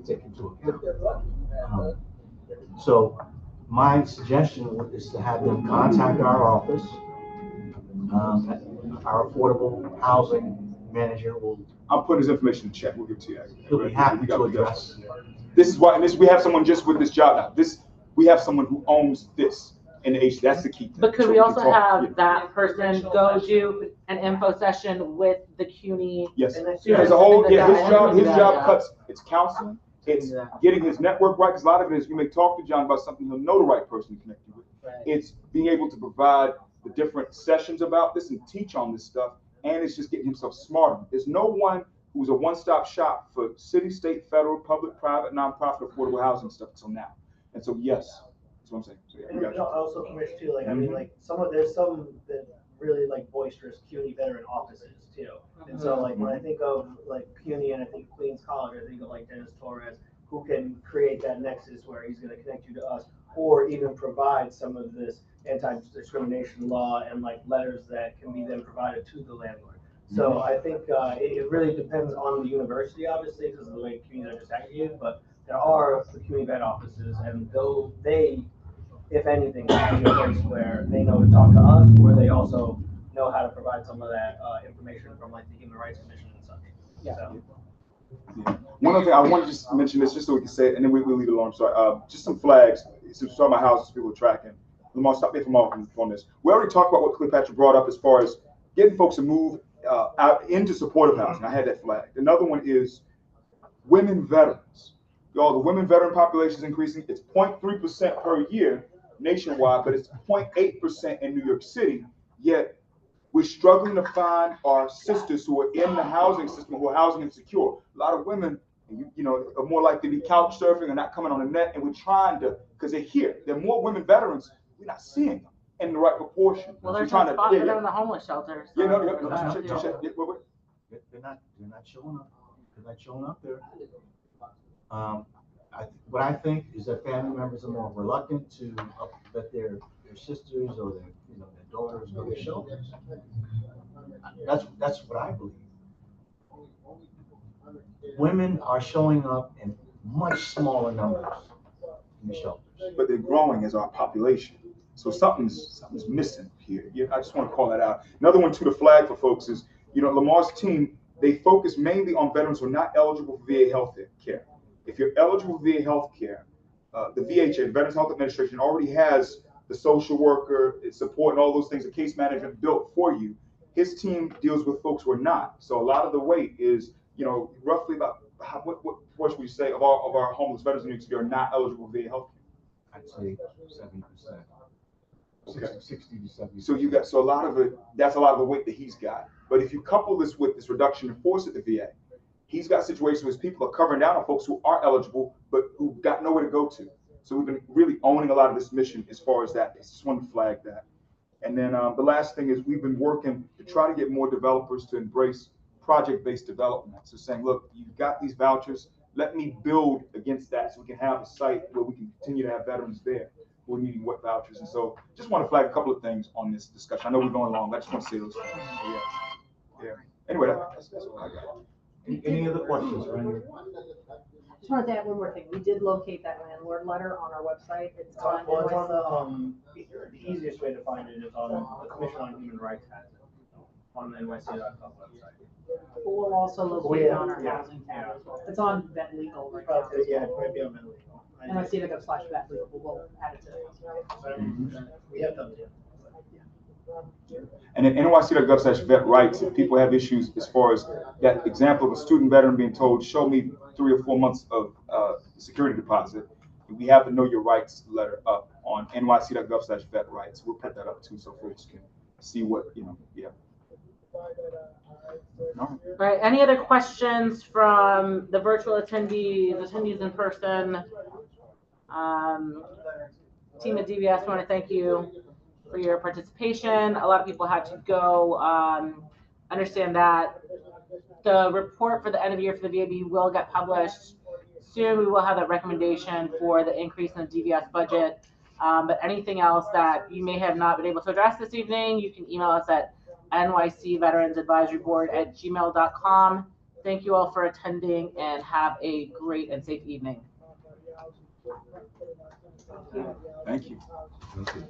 take into account. So my suggestion is to have them contact our office. Our affordable housing manager will. I'll put his information in the chat. We'll give it to you. He'll be happy to address. This is why, we have someone just with this job now. We have someone who owns this in the H. That's the key thing. But could we also have that person go do an info session with the CUNY? Yes. As a whole, his job cuts. It's counseling. It's getting his network right. Because a lot of it is you may talk to John about something, he'll know the right person to connect you with. It's being able to provide the different sessions about this and teach on this stuff and is just getting himself smarter. There's no one who's a one-stop shop for city, state, federal, public, private, nonprofit, affordable housing stuff until now. And so, yes, that's what I'm saying. So, yeah, And we got you. also, Commissioner, too, like, I mean, like, there's some that really like boisterous CUNY veteran offices too. And so like, when I think of like CUNY and I think of Queens College, I think of like Dennis Torres, who can create that nexus where he's gonna connect you to us, or even provide some of this anti-discrimination law and like letters that can be then provided to the landlord. So I think it really depends on the university, obviously, because of the way communities are disaggregated, but there are the CUNY vet offices, and though they, if anything, should be a place where they know to talk to us, where they also know how to provide some of that information from like the Human Rights Commission and such. Yeah. So. Yeah. One other thing, I want to just mention this just so we can say it, and then we'll leave it alone. Sorry. Just some flags. Since we saw my house, people are tracking. Lamar, stop me if I'm off on this. We already talked about what Cleopatra brought up as far as getting folks to move out into supportive housing. I had that flag. Another one is women veterans. Y'all, the women veteran population is increasing. It's 0.3% per year nationwide, but it's 0.8% in New York City. Yet we're struggling to find our sisters who are in the housing system, who are housing insecure. A lot of women, you know, are more likely to be couch surfing and not coming on the net, and we're trying to, because they're here. There are more women veterans. We're not seeing them in the right proportion. Well, there's no spot for them in the homeless shelters. Yeah, no, They're not showing up. They're not showing up there. What I think is that family members are more reluctant to let their sisters or their daughters go to shelters. That's what I believe. Women are showing up in much smaller numbers in the shelters. But they're growing as our population. So something's missing here. Yeah, I just want to call that out. Another one to the flag for folks is, Lamar's team, they focus mainly on veterans who are not eligible for VA health care. If you're eligible for VA health care, the VHA, Veterans Health Administration, already has the social worker, support, and all those things, the case management built for you. His team deals with folks who are not. So a lot of the weight is, roughly about what portion would you say of our homeless veterans in New York City are not eligible for VA health care? I'd say 70%. Okay. 60 to 70. So a lot of it, that's a lot of the weight that he's got. But if you couple this with this reduction in force at the VA, he's got situations where people are covering down on folks who are eligible, but who got nowhere to go to. So we've been really owning a lot of this mission as far as that. I just wanted to flag that. And then the last thing is we've been working to try to get more developers to embrace project-based development. So saying, look, you've got these vouchers, let me build against that so we can have a site where we can continue to have veterans there who are needing what vouchers. And so just want to flag a couple of things on this discussion. I know we're going long. I just want to say those things. So, yeah. Anyway, that's all I got. Any other questions, Randy? I just wanted to add one more thing. We did locate that landlord letter on our website. It's on Well, it's on the easiest way to find it is on the Commission on Human Rights has it on the NYC.gov website. But we'll also locate it on our housing tab as well. It's on Vet Legal right now. Okay, yeah, it might be on Vet Legal. NYC.gov/Vet Legal. We'll add it to it. We have done it. And at NYC.gov/vet rights, if people have issues as far as that example of a student veteran being told, show me 3 or 4 months of security deposit, we have the Know Your Rights letter up on NYC.gov/vet rights. We'll put that up too so folks can see what, yeah. All right, any other questions from the virtual attendees in person? Team at DVS, want to thank you for your participation. A lot of people had to go. Understand that the report for the end of the year for the VAB will get published soon. We will have that recommendation for the increase in the DVS budget. But anything else that you may have not been able to address this evening, you can email us at nycveteransadvisoryboard@gmail.com. Thank you all for attending and have a great and safe evening. Thank you. Thank you.